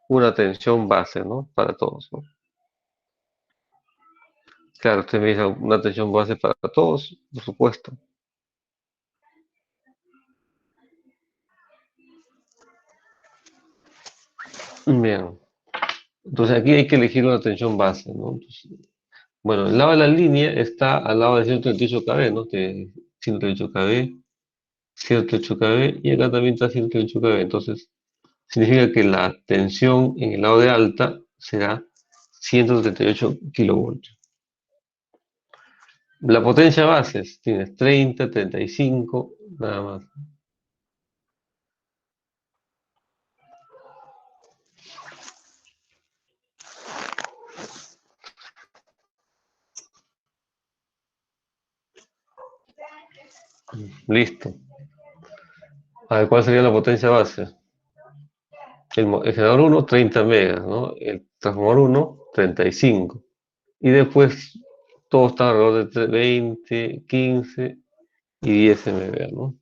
una tensión base, ¿no? Para todos, ¿no? Claro, usted me dice una tensión base para todos, por supuesto. Bien. Entonces, aquí hay que elegir una tensión base, ¿no? Entonces, bueno, el lado de la línea está al lado de 138 kV, ¿no? De 138 kV, 138 kV y acá también está 138 kV. Entonces, significa que la tensión en el lado de alta será 138 kilovoltios. La potencia base tienes 30, 35, nada más. Listo. A ver, ¿cuál sería la potencia base? El generador 1, 30 megas, ¿no? El transformador 1, 35. Y después todo está alrededor de 20, 15 y 10 MVA, ¿no?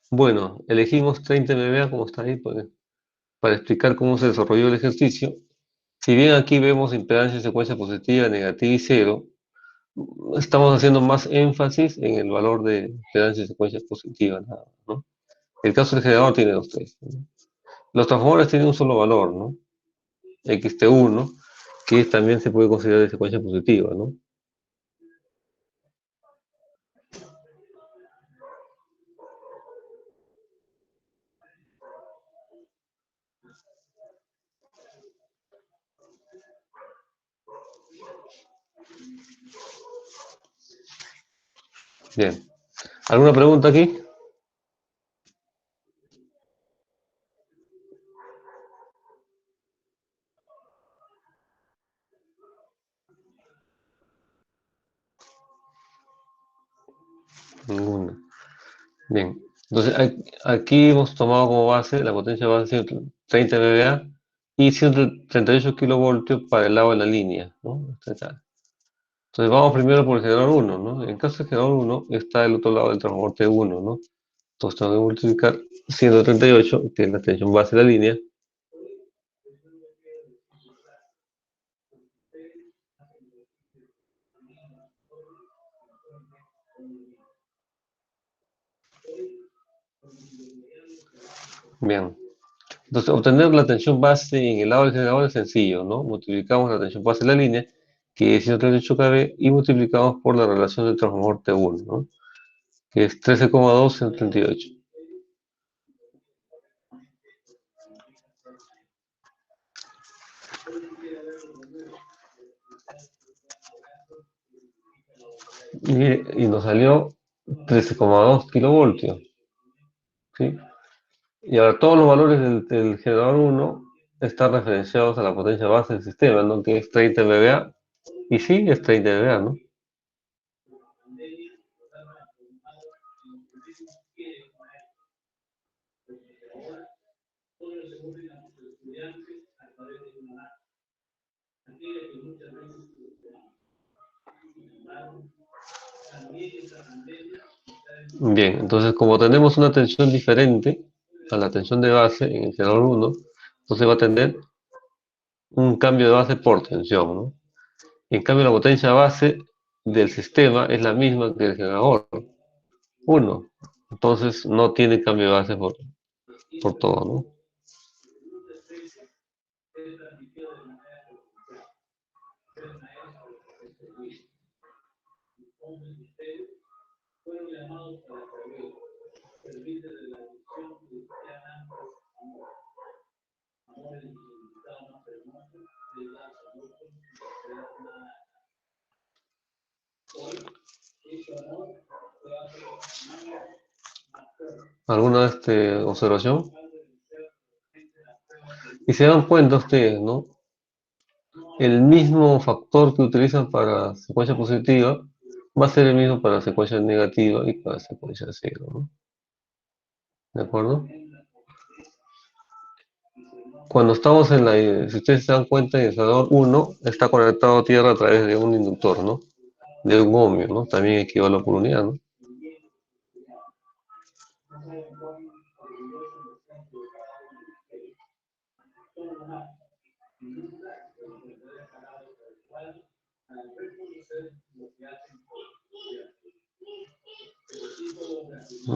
Bueno, elegimos 30 MVA como está ahí, pues, para explicar cómo se desarrolló el ejercicio. Si bien aquí vemos impedancia, secuencia positiva, negativa y cero, estamos haciendo más énfasis en el valor de impedancia y secuencia positiva, nada más, ¿no? El caso del generador tiene los tres, ¿no? Los transformadores tienen un solo valor, ¿no? XT1, que también se puede considerar de secuencia positiva, ¿no? Bien. ¿Alguna pregunta aquí? Ninguna. Bien. Entonces, aquí hemos tomado como base la potencia base 130 VA y 138 kilovoltios para el lado de la línea, ¿no? Entonces vamos primero por el generador 1, ¿no? En el caso del generador 1 está el otro lado del transformador T1, ¿no? Entonces tengo que multiplicar 138, que es la tensión base de la línea. Bien. Entonces, obtener la tensión base en el lado del generador es sencillo, ¿no? Multiplicamos la tensión base de la línea, que es 138 kV, y multiplicamos por la relación del transformador T1, ¿no? Que es 13,2 138. Y nos salió 13,2 kilovoltios, ¿sí? Y ahora todos los valores del generador 1 están referenciados a la potencia base del sistema, ¿no? Que es 30 MVA. Y sí, es 30 MVA, ¿no? Bien, entonces como tenemos una tensión diferente a la tensión de base en el generador 1, entonces va a tener un cambio de base por tensión, ¿no? En cambio, la potencia base del sistema es la misma que el generador 1. Entonces no tiene cambio de base por todo, ¿no? ¿Alguna observación? Y se dan cuenta ustedes, ¿no? El mismo factor que utilizan para secuencia positiva va a ser el mismo para secuencia negativa y para secuencia cero, ¿no? ¿De acuerdo? Cuando estamos si ustedes se dan cuenta, el generador 1 está conectado a tierra a través de un inductor, ¿no? De un ohmio, ¿no? También equivale por unidad, ¿no?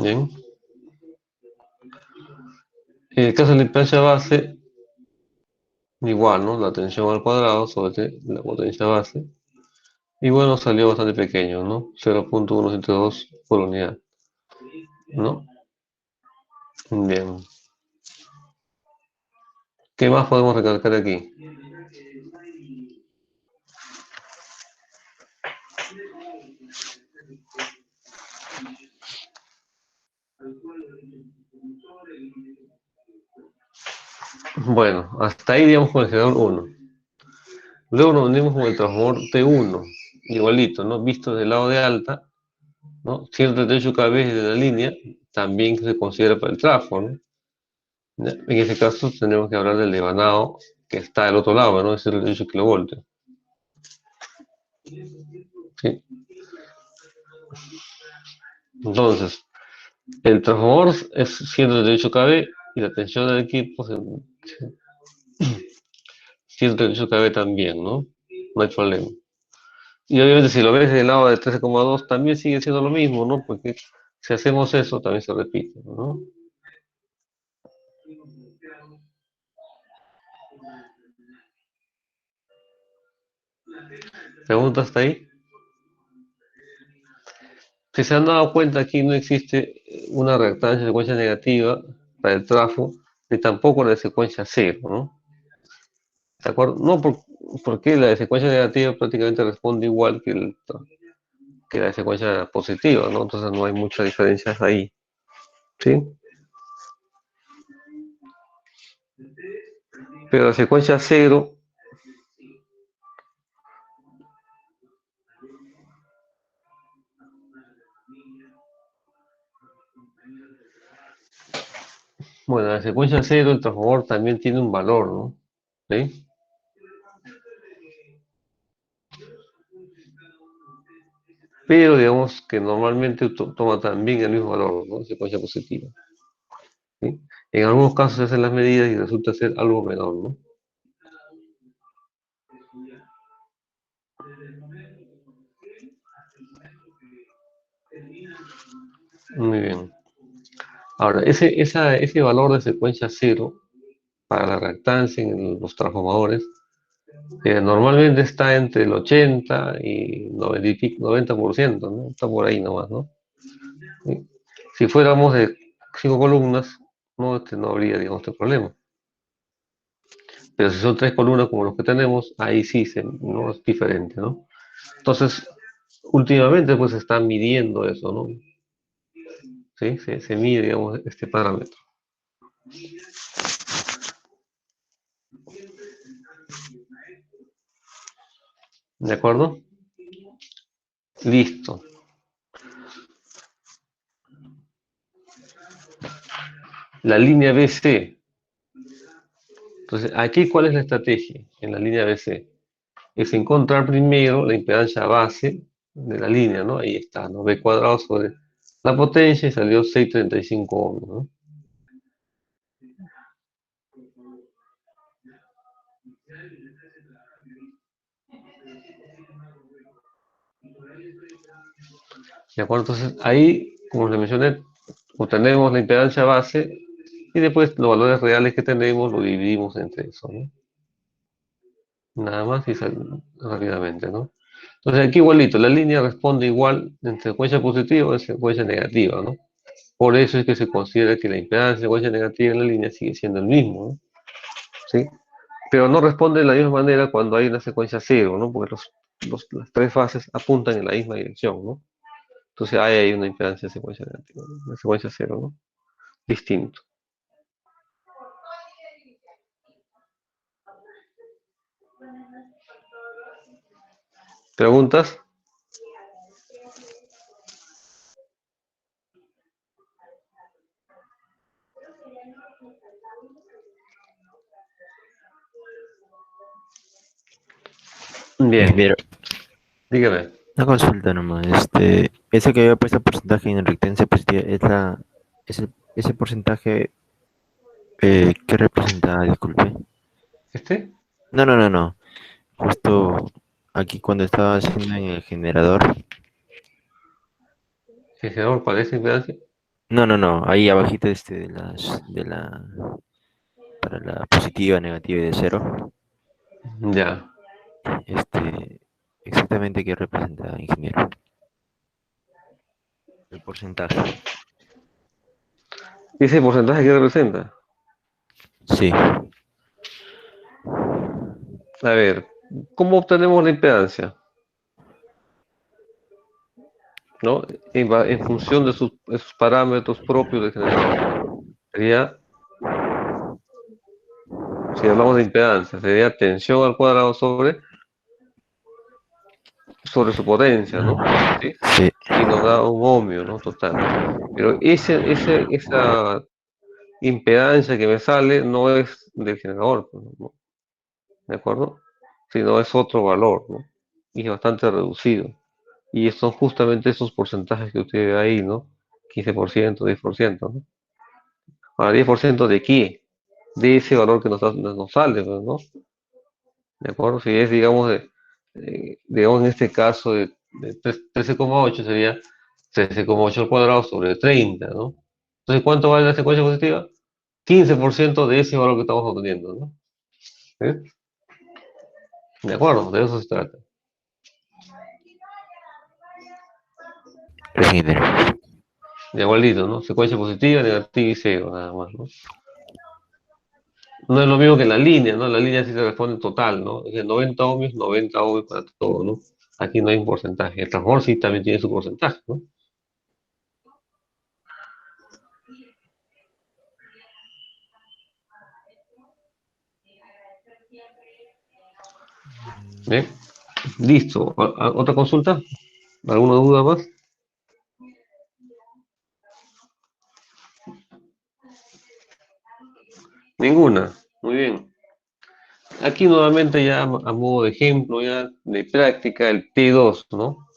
Bien. En el caso de la impedancia base, igual, ¿no? La tensión al cuadrado sobre la potencia base. Y bueno, salió bastante pequeño, ¿no? 0,102 por unidad, ¿no? Bien. ¿Qué más podemos recalcar aquí? Bueno, hasta ahí digamos con el generador 1. Luego nos unimos con el transformador T1, igualito, ¿no? Visto del lado de alta, ¿no? 138 kV de la línea, también se considera para el tráfico, ¿no? ¿Ya? En ese caso tenemos que hablar del devanado que está del otro lado, ¿no? Es el 18 kilovoltios. ¿Sí? Entonces, el transformador es 138 kV y la tensión del equipo es 138 kV también, ¿no? No hay problema. Y obviamente si lo ves del lado de 13,2 también sigue siendo lo mismo, ¿no? Porque si hacemos eso también se repite, ¿no? ¿Pregunta hasta ahí? Si se han dado cuenta, aquí no existe una reactancia de secuencia negativa para el trafo, ni tampoco la de secuencia cero, ¿no? ¿De acuerdo? No, porque la de secuencia negativa prácticamente responde igual que la de secuencia positiva, ¿no? Entonces no hay muchas diferencias ahí, ¿sí? Pero la secuencia cero, bueno, la secuencia cero, el transformador también tiene un valor, ¿no? ¿Sí? Pero digamos que normalmente toma también el mismo valor, ¿no? Secuencia positiva, ¿sí? En algunos casos se hacen las medidas y resulta ser algo menor, ¿no? Muy bien. Ahora, ese valor de secuencia cero para la reactancia en los transformadores normalmente está entre el 80 y 90, 90%, ¿no? Está por ahí nomás, ¿no? ¿Sí? Si fuéramos de 5 columnas, no, no habría, digamos, este problema. Pero si son 3 columnas como los que tenemos, ahí sí no es diferente, ¿no? Entonces, últimamente pues se está midiendo eso, ¿no? ¿Sí? Se mide, digamos, este parámetro. ¿De acuerdo? Listo. La línea BC. Entonces, aquí, ¿cuál es la estrategia en la línea BC? Es encontrar primero la impedancia base de la línea, ¿no? Ahí está, ¿no? B cuadrado sobre la potencia y salió 635 ohms, ¿no? ¿De acuerdo? Entonces, ahí, como les mencioné, obtenemos la impedancia base y después los valores reales que tenemos lo dividimos entre eso, ¿no? Nada más y rápidamente, ¿no? Entonces, aquí igualito, la línea responde igual en secuencia positiva o en secuencia negativa, ¿no? Por eso es que se considera que la impedancia de secuencia negativa en la línea sigue siendo el mismo, ¿no? ¿Sí? Pero no responde de la misma manera cuando hay una secuencia cero, ¿no? Porque las tres fases apuntan en la misma dirección, ¿no? Entonces ahí hay una impedancia de secuencia negativa, ¿no? Una secuencia cero, ¿no? Distinto. ¿Preguntas? Bien, Ingeniero, dígame. una consulta nomás. Ese que había puesto porcentaje en reactancia positiva, ese porcentaje, ¿qué representa? Disculpe. ¿Este? No, no, no, no. Justo aquí cuando estaba haciendo en el generador. ¿Generador cuál es la impedancia? No, no, no. Ahí abajito para la positiva, negativa y de cero. Ya. Exactamente qué representa, ingeniero. El porcentaje. ¿Ese porcentaje qué representa? Sí. A ver, ¿cómo obtenemos la impedancia? ¿No? En función de sus parámetros propios de generación. Sería, si hablamos de impedancia, sería tensión al cuadrado sobre sobre su potencia, ¿no? ¿Sí? Sí, Y nos da un ohmio, ¿no? Total. Pero esa impedancia que me sale no es del generador, pues, ¿no? ¿De acuerdo? Sino es otro valor, ¿no? Y es bastante reducido. Y son justamente esos porcentajes que usted ve ahí, ¿no? 15%, 10%, ¿no? Ahora, ¿10% de qué? De ese valor que nos sale, pues, ¿no? ¿De acuerdo? Si es, digamos, digamos en este caso de 13,8 sería 13,8 al cuadrado sobre 30, ¿no? Entonces, ¿cuánto vale la secuencia positiva? 15% de ese valor que estamos obteniendo, ¿no? ¿Sí? De acuerdo, de eso se trata. gracias, ingeniero. De igualito, ¿no? Secuencia positiva, negativa y cero, nada más, ¿no? No es lo mismo que la línea, ¿no? La línea sí se responde total, ¿no? Es de 90 ohmios, 90 ohmios para todo, ¿no? Aquí no hay un porcentaje. El transformador sí también tiene su porcentaje, ¿no? Bien, listo. ¿Otra consulta? ¿Alguna duda más? Ninguna. Muy bien. Aquí nuevamente ya a modo de ejemplo, ya de práctica, el T2, ¿no?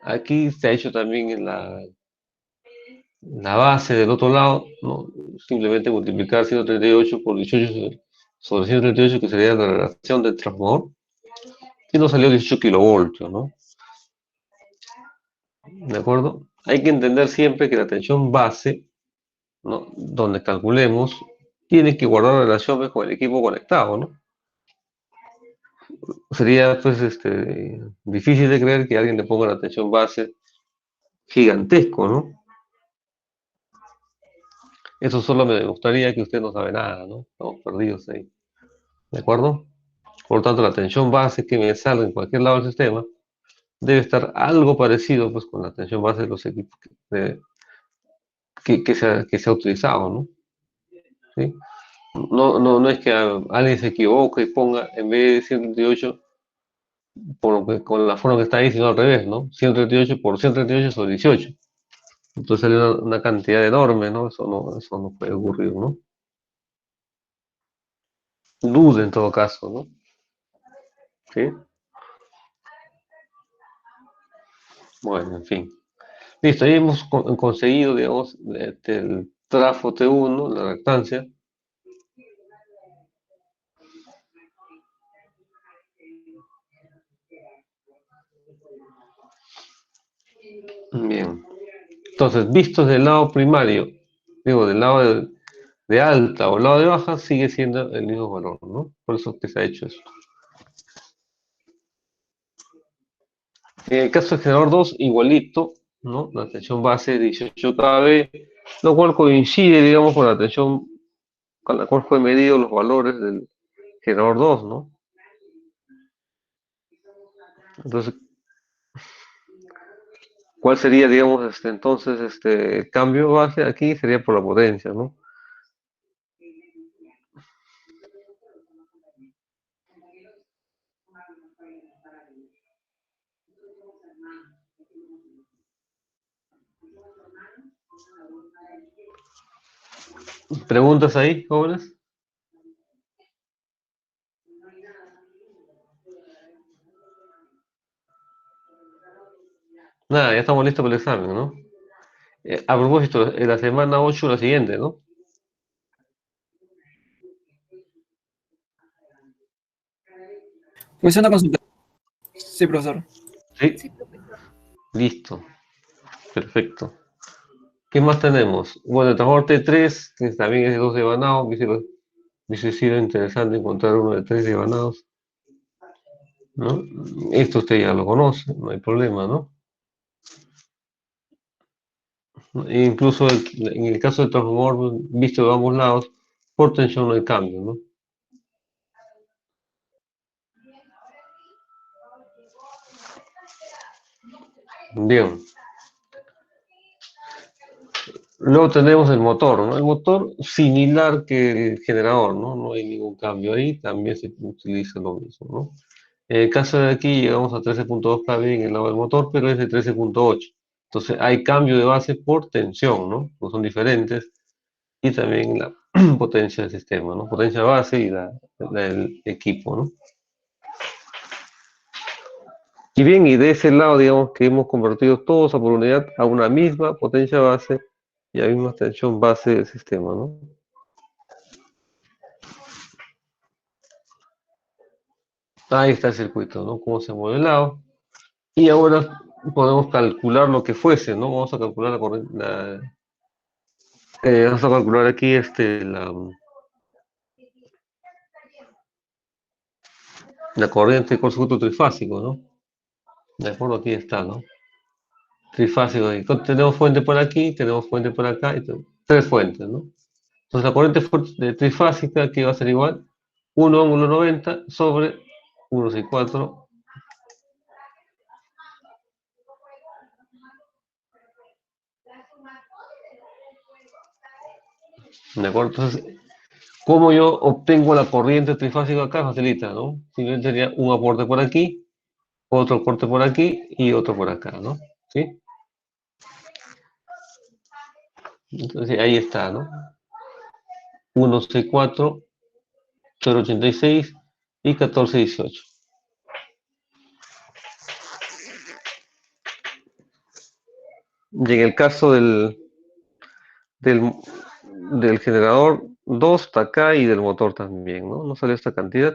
Aquí se ha hecho también en la base del otro lado, ¿no? Simplemente multiplicar 138 por 18 sobre 138, que sería la relación del transformador, y nos salió 18 kilovoltios, ¿no? ¿De acuerdo? Hay que entender siempre que la tensión base, ¿no? Donde calculemos, tiene que guardar relaciones con el equipo conectado, ¿no? Sería, pues, difícil de creer que alguien le ponga la tensión base gigantesco, ¿no? Eso solo me demostraría que usted no sabe nada, ¿no? Estamos perdidos ahí. ¿De acuerdo? Por lo tanto, la tensión base que me salga en cualquier lado del sistema debe estar algo parecido, pues, con la tensión base de los equipos que se ha utilizado, ¿no? ¿Sí? No es que alguien se equivoque y ponga en vez de 138 con la forma que está ahí, sino al revés, ¿no? 138 por 138 sobre 18. Entonces sale una cantidad enorme, ¿no? Eso no puede ocurrir, ¿no? Dude en todo caso, ¿no? ¿Sí? Bueno, en fin. Listo, ahí hemos conseguido, digamos, el trafo T1, la reactancia. Bien. Entonces, vistos del lado primario, digo, del lado de alta o lado de baja, sigue siendo el mismo valor, ¿no? Por eso es que se ha hecho eso. En el caso del generador 2, igualito, ¿no? La tensión base es 18 kV, lo cual coincide, digamos, con la tensión con la cual fue medido los valores del generador 2, ¿no? Entonces, ¿cuál sería, digamos, entonces, el cambio base aquí? Sería por la potencia, ¿no? ¿Preguntas ahí, jóvenes? Nada, ya estamos listos para el examen, ¿no? A propósito, en la semana 8 la siguiente, ¿no? Pues una consulta. Sí, profesor. Sí, Sí, profesor. listo, perfecto. ¿Qué más tenemos? Bueno, el transformador T3, que también es de 2 devanados, hubiese sido interesante encontrar uno de 3 devanados, ¿no? Esto usted ya lo conoce, no hay problema, ¿no? E incluso en el caso del transformador visto de ambos lados, por tensión no hay cambio, ¿no? Bien. Luego tenemos el motor, ¿no? El motor similar que el generador, ¿no? No hay ningún cambio ahí, también se utiliza lo mismo, ¿no? En el caso de aquí llegamos a 13.2 kV en el lado del motor, pero es de 13.8. Entonces hay cambio de base por tensión, ¿no? Pues son diferentes. Y también la potencia del sistema, ¿no? Potencia base y la del equipo, ¿no? Y bien, y de ese lado, digamos que hemos convertido todos por unidad a una misma potencia base y a la misma tensión base del sistema, ¿no? Ahí está el circuito, ¿no? Cómo se ha modelado. Y ahora podemos calcular lo que fuese, ¿no? Vamos a calcular la corriente, vamos a calcular aquí la corriente de cortocircuito trifásico, ¿no? De acuerdo, aquí está, ¿no? Trifásico. Y tenemos fuente por aquí, tenemos fuente por acá, y tres fuentes, ¿no? Entonces la corriente trifásica aquí va a ser igual 1 ángulo 90 sobre 164. ¿De acuerdo? Entonces, ¿cómo yo obtengo la corriente trifásica acá? Facilita, ¿no? Simplemente sería un aporte por aquí, otro aporte por aquí y otro por acá, ¿no? ¿Sí? Entonces ahí está, ¿no? 164, 086 y 1418. Y en el caso del, del generador 2 está acá y del motor también, ¿no? No sale esta cantidad.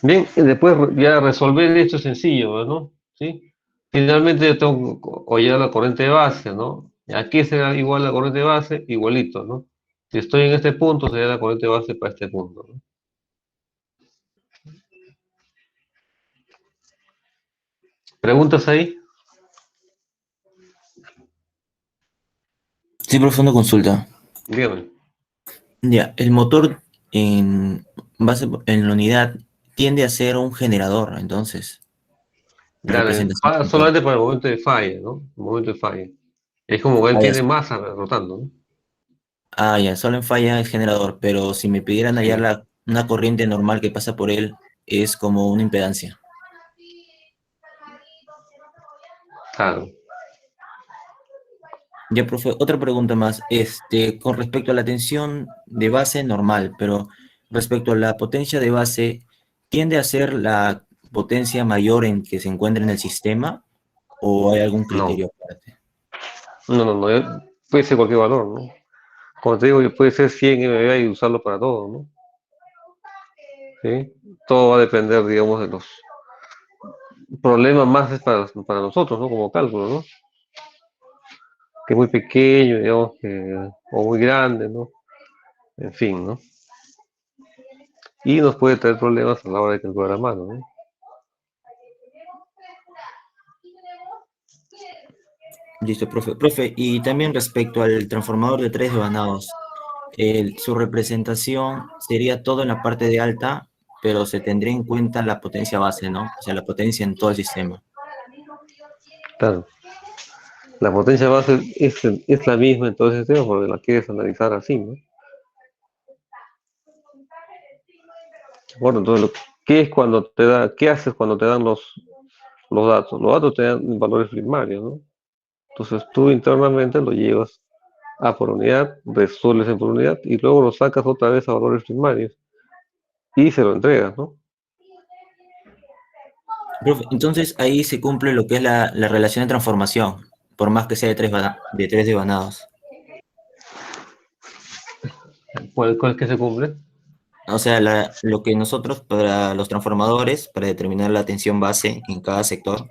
Bien, y después ya resolver esto es sencillo, ¿no? ¿Sí? Finalmente yo tengo que hallar la corriente de base, ¿no? Aquí será igual la corriente de base, igualito, ¿no? Si estoy en este punto, sería la corriente de base para este punto, ¿no? ¿Preguntas ahí? Sí, profe, una consulta. Dígame. Ya, el motor en en la unidad tiende a ser un generador, entonces, la Claro, representación del motor. solamente para el momento de falla, ¿no? El momento de falla. Es como que él Ah, ya, tiene masa rotando, ¿no? ya, solo en falla es generador, pero si me pidieran hallar Sí, una corriente normal que pasa por él, es como una impedancia. claro. Ya, profe, otra pregunta más, con respecto a la tensión de base normal, pero respecto a la potencia de base, ¿tiende a ser la potencia mayor en que se encuentra en el sistema o hay algún No, criterio aparte? no, puede ser cualquier valor, ¿no? Como te digo, puede ser 100 MVA y usarlo para todo, ¿no? ¿Sí? Todo va a depender, digamos, de los problemas más es para nosotros, ¿no? Como cálculo, ¿no? Que es muy pequeño, digamos, o muy grande, ¿no? En fin, ¿no? Y nos puede traer problemas a la hora de calcular a mano, ¿no? Listo, profe. Profe, y también respecto al transformador de tres devanados, su representación sería todo en la parte de alta, pero se tendría en cuenta la potencia base, ¿no? O sea, la potencia en todo el sistema. Claro, la potencia base es la misma en todo ese sistema porque la quieres analizar así, ¿no? Bueno, entonces, ¿qué es cuando qué haces cuando te dan los datos? Los datos te dan valores primarios, ¿no? Entonces tú internamente lo llevas a por unidad, resuelves en por unidad y luego lo sacas otra vez a valores primarios y se lo entregas, ¿no? Profe, entonces ahí se cumple lo que es la relación de transformación, por más que sea de tres devanados. ¿Cuál es que se cumple? O sea, lo que nosotros para los transformadores, para determinar la tensión base en cada sector,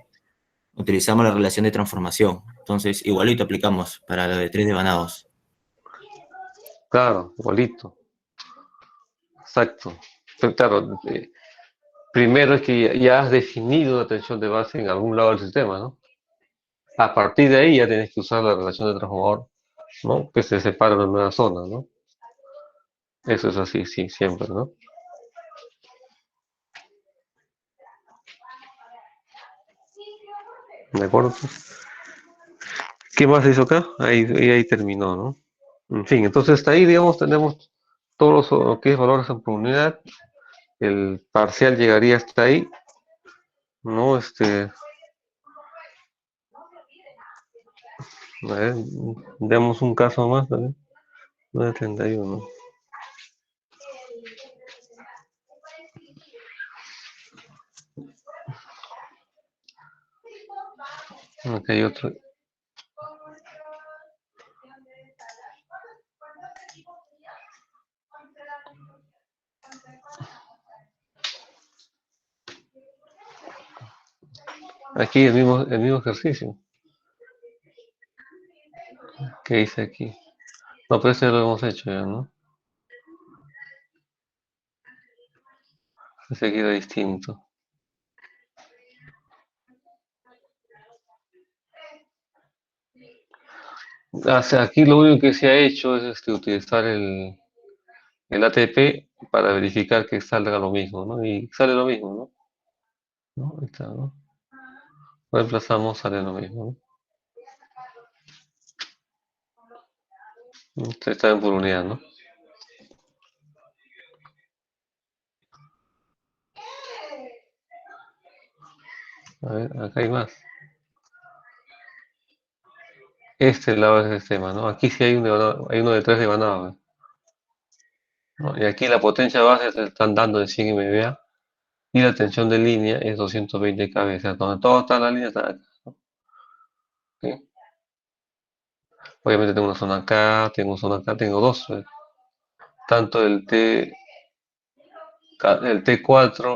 utilizamos la relación de transformación. Entonces, igualito aplicamos para la de tres devanados. Claro, igualito, exacto. Pero claro, primero es que ya has definido una tensión de base en algún lado del sistema, ¿no? A partir de ahí ya tienes que usar la relación de transformador, ¿no? Que se separa en una zona, ¿no? Eso es así, sí, siempre, ¿no? ¿De acuerdo? ¿Qué más se hizo acá? Ahí terminó, ¿no? En fin, entonces hasta ahí, digamos, tenemos todos los que es valores por unidad. El parcial llegaría hasta ahí, ¿no? A ver, veamos un caso más, a ver. 931. Aquí hay otro. Aquí el mismo ejercicio que hice aquí. No, pero este ya lo hemos hecho ya, ¿no? Ese aquí era distinto. O sea, aquí lo único que se ha hecho es utilizar el ATP para verificar que salga lo mismo, ¿no? Y sale lo mismo, ¿no? ¿No? Ahí está, ¿no? Reemplazamos, sale lo mismo, ¿no? Está en por unidad, ¿no? A ver, acá hay más. Este lado es el sistema, ¿no? Aquí sí hay uno de 3 devanados, ¿no? Y aquí la potencia base se están dando de 100 MVA y la tensión de línea es 220 kV, o sea, donde todo está en la línea está acá, ¿sí? Obviamente tengo una zona acá, tengo una zona acá, tengo dos, tanto el T4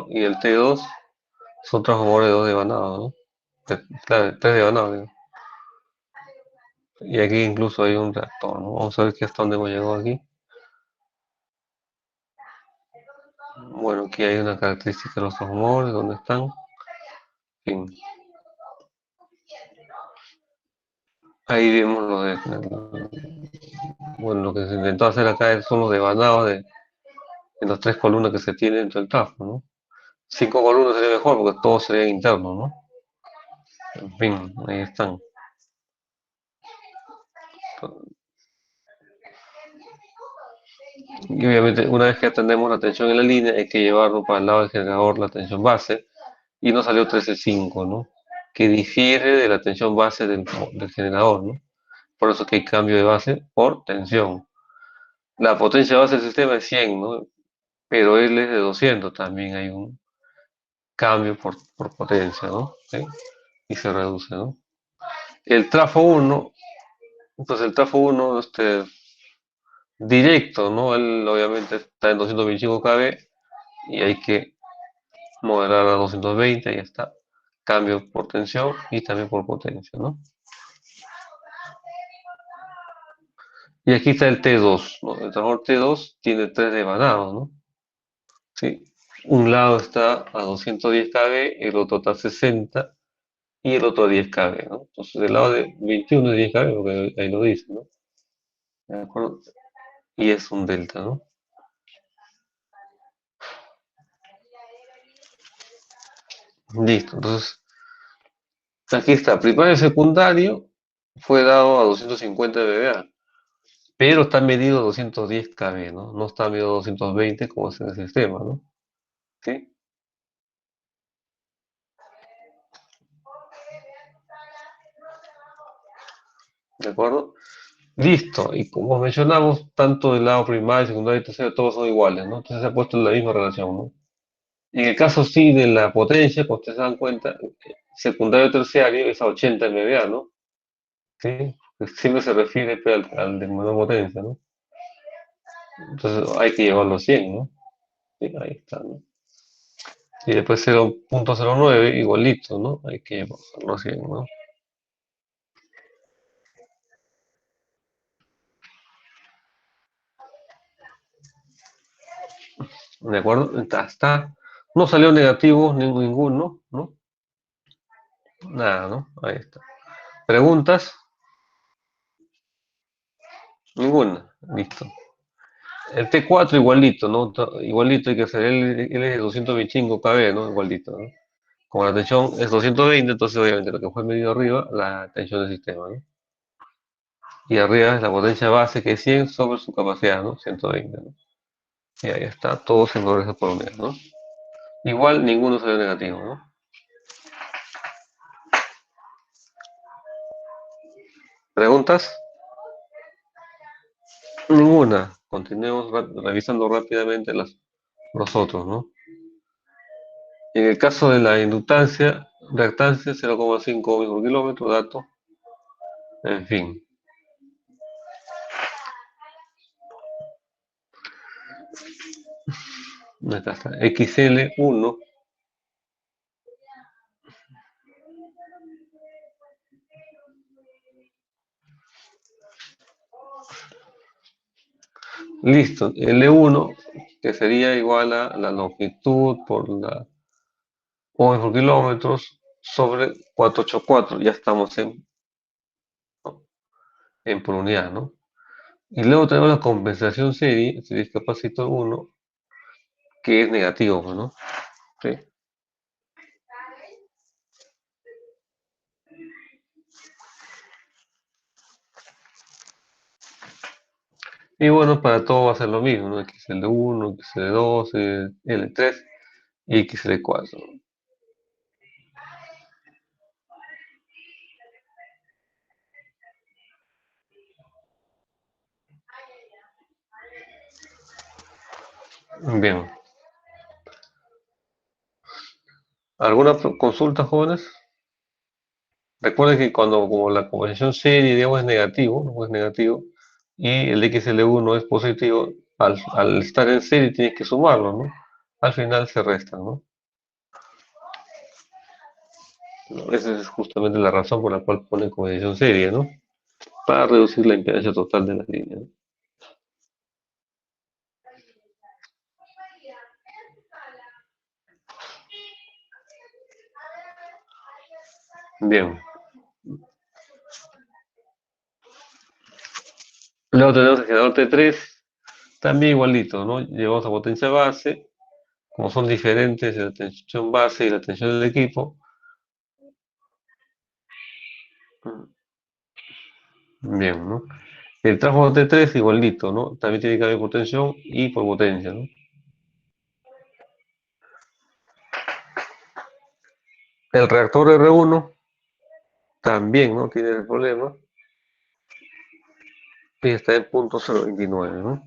y el T2 son transformadores de 2 devanados, ¿no? Claro, 3 devanados, digo. Y aquí incluso hay un reactor, ¿no? Vamos a ver que hasta dónde hemos llegado aquí. Bueno, aquí hay una característica de los transformadores, ¿dónde están? En fin. Ahí vemos bueno, lo que se intentó hacer acá son los devanados de las 3 columnas que se tienen dentro del trafo, ¿no? 5 columnas sería mejor porque todo sería interno, ¿no? En fin, ahí están. Y obviamente una vez que atendemos la tensión en la línea hay que llevarlo para el lado del generador la tensión base y nos salió 13.5, ¿no? Que difiere de la tensión base del generador, ¿no? Por eso que hay cambio de base por tensión. La potencia base del sistema es 100, ¿no? Pero él es de 200, también hay un cambio por potencia, ¿no? ¿Sí? Y se reduce, ¿no? El trafo 1, entonces el trafo 1, directo, ¿no? Él obviamente está en 225 kV y hay que moderar a 220, ahí está. Cambio por tensión y también por potencia, ¿no? Y aquí está el T2, ¿no? El transformador T2 tiene 3 devanados, ¿no? ¿Sí? Un lado está a 210 kV, el otro está a 60 y el otro a 10 kV, ¿no? Entonces el lado de 21 es 10 kV, porque ahí lo dice, ¿no? ¿De acuerdo? Y es un delta, ¿no? Listo, entonces aquí está, primario y secundario fue dado a 250 dBA, pero está medido a 210 kV, ¿no? No está medido a 220 como es en el sistema, ¿no? ¿Sí? ¿De acuerdo? Listo, y como mencionamos, tanto del lado primario, secundario y terciario, todos son iguales, ¿no? Entonces se ha puesto la misma relación, ¿no? En el caso sí de la potencia, como ustedes se dan cuenta, secundario y terciario es a 80 MVA, ¿no? ¿Sí? Pues siempre se refiere pues, al de menor potencia, ¿no? Entonces hay que llevarlo a 100, ¿no? Sí, ahí está, ¿no? Y después 0.09 igualito, ¿no? Hay que llevarlo a 100, ¿no? ¿De acuerdo? Está. No salió negativo ninguno, ¿no? Nada, ¿no? Ahí está. ¿Preguntas? Ninguna. Listo. El T4 igualito, ¿no? Igualito hay que hacer. Él es de 225 kV, ¿no? Igualito, ¿no? Como la tensión es 220, entonces obviamente lo que fue medido arriba, la tensión del sistema, ¿no? Y arriba es la potencia base que es 100 sobre su capacidad, ¿no? 120, ¿no? Y ahí está, todos en progreso por unidad, ¿no? Igual ninguno salió negativo, ¿no? ¿Preguntas? Ninguna. Continuemos revisando rápidamente los otros, ¿no? En el caso de la inductancia, reactancia 0,5 ohms por kilómetro, dato, en fin. Acá está, XL1. Listo, L1, que sería igual a la longitud por la ohms por kilómetros sobre 484, ya estamos en por unidad, ¿no? Y luego tenemos la compensación series capacitor 1, que es negativo, pues, ¿no? Sí. Y bueno, para todo va a ser lo mismo, ¿no? XL1, XL2, L3 y XL4. Bien. ¿Alguna consulta, jóvenes? Recuerden que cuando como la compensación serie, digamos, es negativo, ¿no? Es negativo, y el XL1 es positivo, al estar en serie tienes que sumarlo, ¿no? Al final se restan, ¿no? Esa es justamente la razón por la cual pone compensación serie, ¿no? Para reducir la impedancia total de las líneas, ¿no? Bien. Luego tenemos el generador T3, también igualito, ¿no? Llevamos a potencia base, como son diferentes la tensión base y la tensión del equipo. Bien, ¿no? El transformador T3 igualito, ¿no? También tiene que haber por tensión y por potencia, ¿no? El reactor R1 también, ¿no? Tiene el problema. Y está en punto 029, ¿no?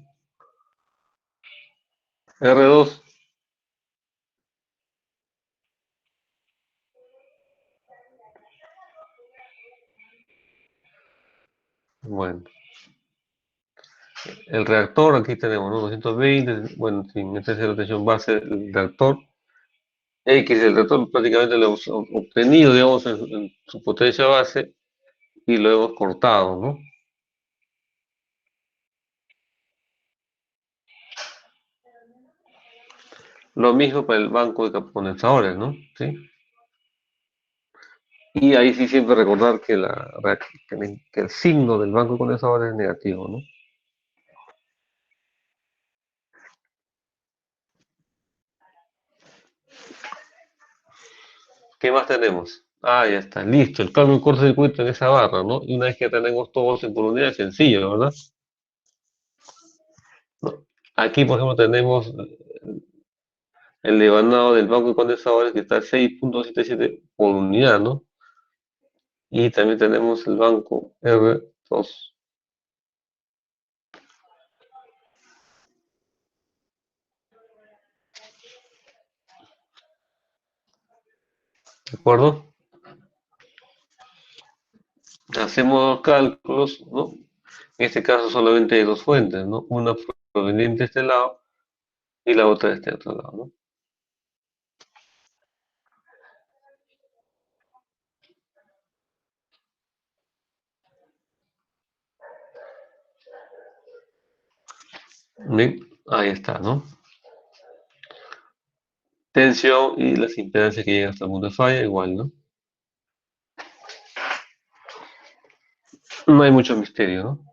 R2, bueno. El reactor, aquí tenemos, ¿no? 220, bueno, sin esta es la tensión base del reactor. X, el reactor prácticamente lo hemos obtenido, digamos, en su potencia base y lo hemos cortado, ¿no? Lo mismo para el banco de condensadores, ¿no? ¿Sí? Y ahí sí siempre recordar que, que el signo del banco de condensadores es negativo, ¿no? ¿Qué más tenemos? Ah, ya está, listo. El cambio de cortocircuito en esa barra, ¿no? Y una vez que tenemos todos en por unidad, es sencillo, ¿verdad? ¿No? Aquí, por ejemplo, tenemos el devanado del banco de condensadores que está 6,77 por unidad, ¿no? Y también tenemos el banco R2. ¿De acuerdo? Hacemos cálculos, ¿no? En este caso solamente hay dos fuentes, ¿no? Una proveniente de este lado y la otra de este otro lado, ¿no? Bien, ahí está, ¿no? Tensión y las impedancias que llegan hasta el punto de falla, igual, ¿no? No hay mucho misterio, ¿no?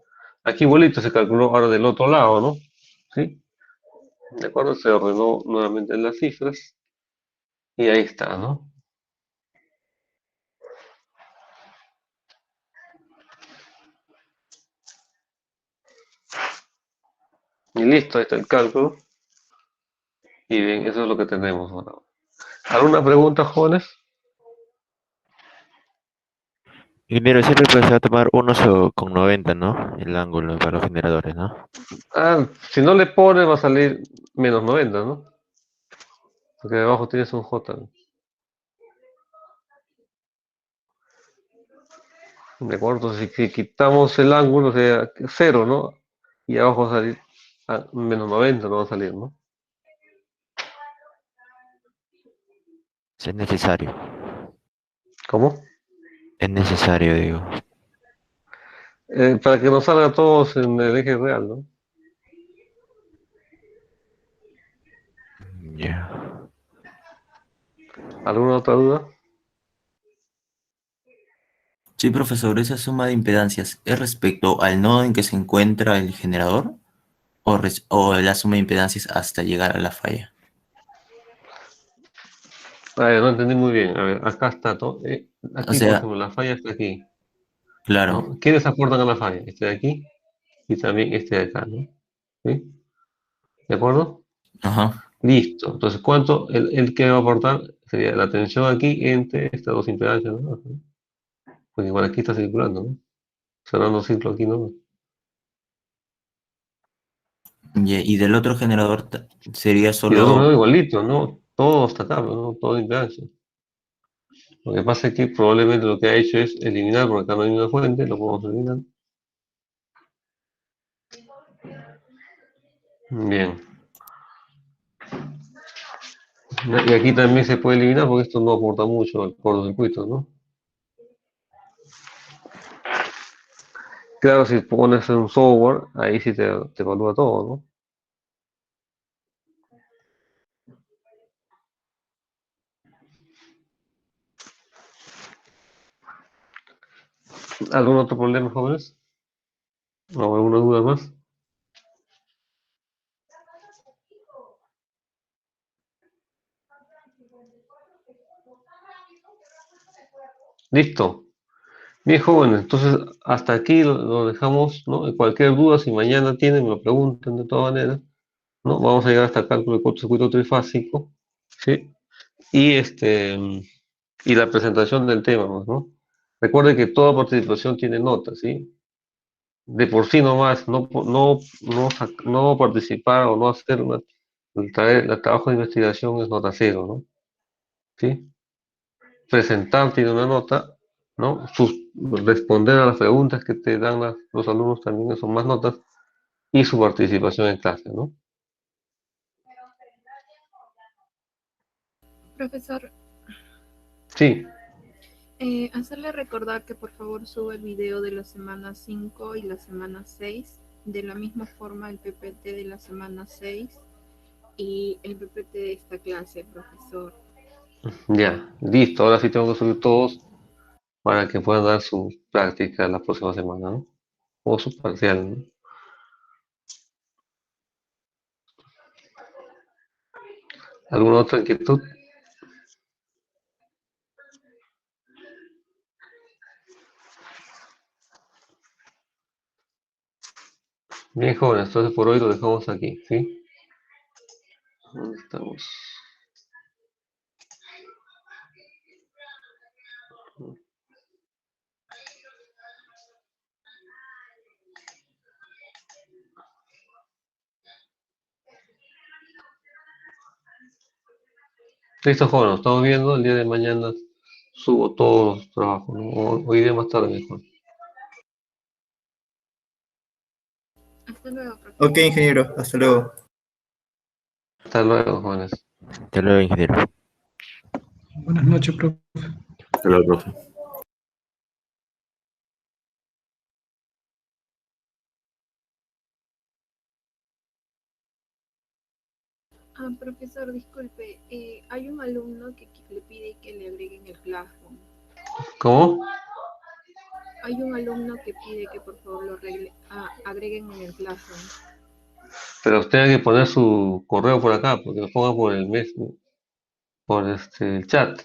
Aquí igualito se calculó ahora del otro lado, ¿no? ¿Sí? ¿De acuerdo? Se ordenó nuevamente las cifras y ahí está, ¿no? Y listo, ahí está el cálculo. Y bien, eso es lo que tenemos ahora. ¿Alguna pregunta, jóvenes? Ingeniero, siempre pues, se va a tomar 1,90, ¿no? El ángulo para los generadores, ¿no? Ah, si no le pones va a salir -90, ¿no? Porque debajo tienes un J, ¿no? ¿De acuerdo? Entonces, si quitamos el ángulo, sería 0, ¿no? Y abajo va a salir -90, no va a salir, ¿no? Si es necesario. ¿Cómo? Es necesario, digo. Para que nos salga todos en el eje real, ¿no? Ya. ¿Alguna otra duda? Sí, profesor, esa suma de impedancias es respecto al nodo en que se encuentra el generador o la suma de impedancias hasta llegar a la falla. A ver, no entendí muy bien. A ver, acá está todo. O Aquí, por sea, ejemplo, la falla está aquí, claro, ¿no? ¿Quiénes aportan a la falla? Este de aquí y también este de acá, ¿no? ¿Sí? ¿De acuerdo? ajá, Listo. Entonces, ¿cuánto el que va a aportar? Sería la tensión aquí entre estas dos impedancias, ¿no? Porque igual aquí está circulando, ¿no? Cerrando ciclo aquí, ¿no? y del otro generador sería Y el otro solo, medio igualito, ¿no? Todo hasta acá, ¿no? Todo impedancia. Lo que pasa es que probablemente lo que ha hecho es eliminar, porque acá no hay una fuente, lo podemos eliminar. Bien. Y aquí también se puede eliminar porque esto no aporta mucho al cortocircuito, ¿no? Claro, si pones un software, ahí sí te evalúa todo, ¿no? ¿Algún otro problema, jóvenes? ¿O alguna duda más? Listo. Bien, jóvenes, entonces hasta aquí lo dejamos, ¿no? Cualquier duda, si mañana tienen, me lo preguntan de todas maneras, ¿no? Vamos a llegar hasta el cálculo de cortocircuito trifásico, ¿sí? Y y la presentación del tema, pues, ¿no? Recuerden que toda participación tiene notas, ¿sí? De por sí nomás, no participar o no hacer el trabajo de investigación es nota cero, ¿no? ¿Sí? Presentar tiene una nota, ¿no? Responder a las preguntas que te dan los alumnos también son más notas, y su participación en clase, ¿no? Profesor, Sí, hacerle recordar que por favor suba el video de la semana 5 y la semana 6. De la misma forma el PPT de la semana 6 y el PPT de esta clase, profesor. ya, listo, ahora sí tengo que subir todos para que puedan dar su práctica la próxima semana, ¿no? O su parcial, ¿no? ¿Alguna otra inquietud? Bien, jóvenes, entonces por hoy lo dejamos aquí, ¿sí? ¿Dónde estamos? Listo, jóvenes, nos estamos viendo. El día de mañana subo todos los trabajos, ¿no? Hoy día más tarde mejor. Hasta luego, profesor. Ok, ingeniero, hasta luego. Hasta luego, jóvenes. Hasta luego, ingeniero. Buenas noches, profe. hasta luego, profe. Profesor, disculpe, hay un alumno que le pide que le agreguen el Classroom. ¿Cómo? Hay un alumno que pide que por favor lo agreguen en el Classroom. Pero usted hay que poner su correo por acá, porque lo ponga por el mes, por el chat.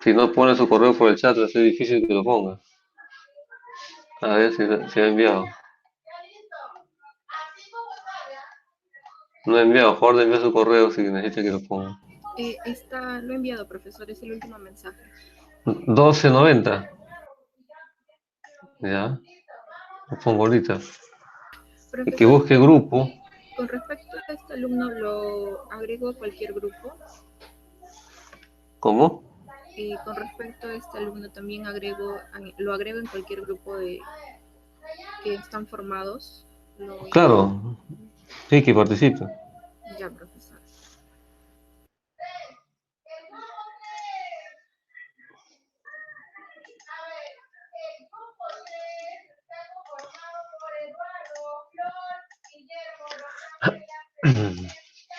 Si no pone su correo por el chat, va a ser difícil que lo ponga. A ver si ha enviado. No ha enviado, por favor, envía su correo si necesita que lo ponga. Lo he enviado, profesor, es el último mensaje. 12.90. Ya, lo pongo ahorita. Y que Profesor, busque grupo. con respecto a este alumno, ¿lo agrego a cualquier grupo? ¿Cómo? Con respecto a este alumno, también lo agrego en cualquier grupo que están formados. Claro, sí, que participe. Ya, profesor.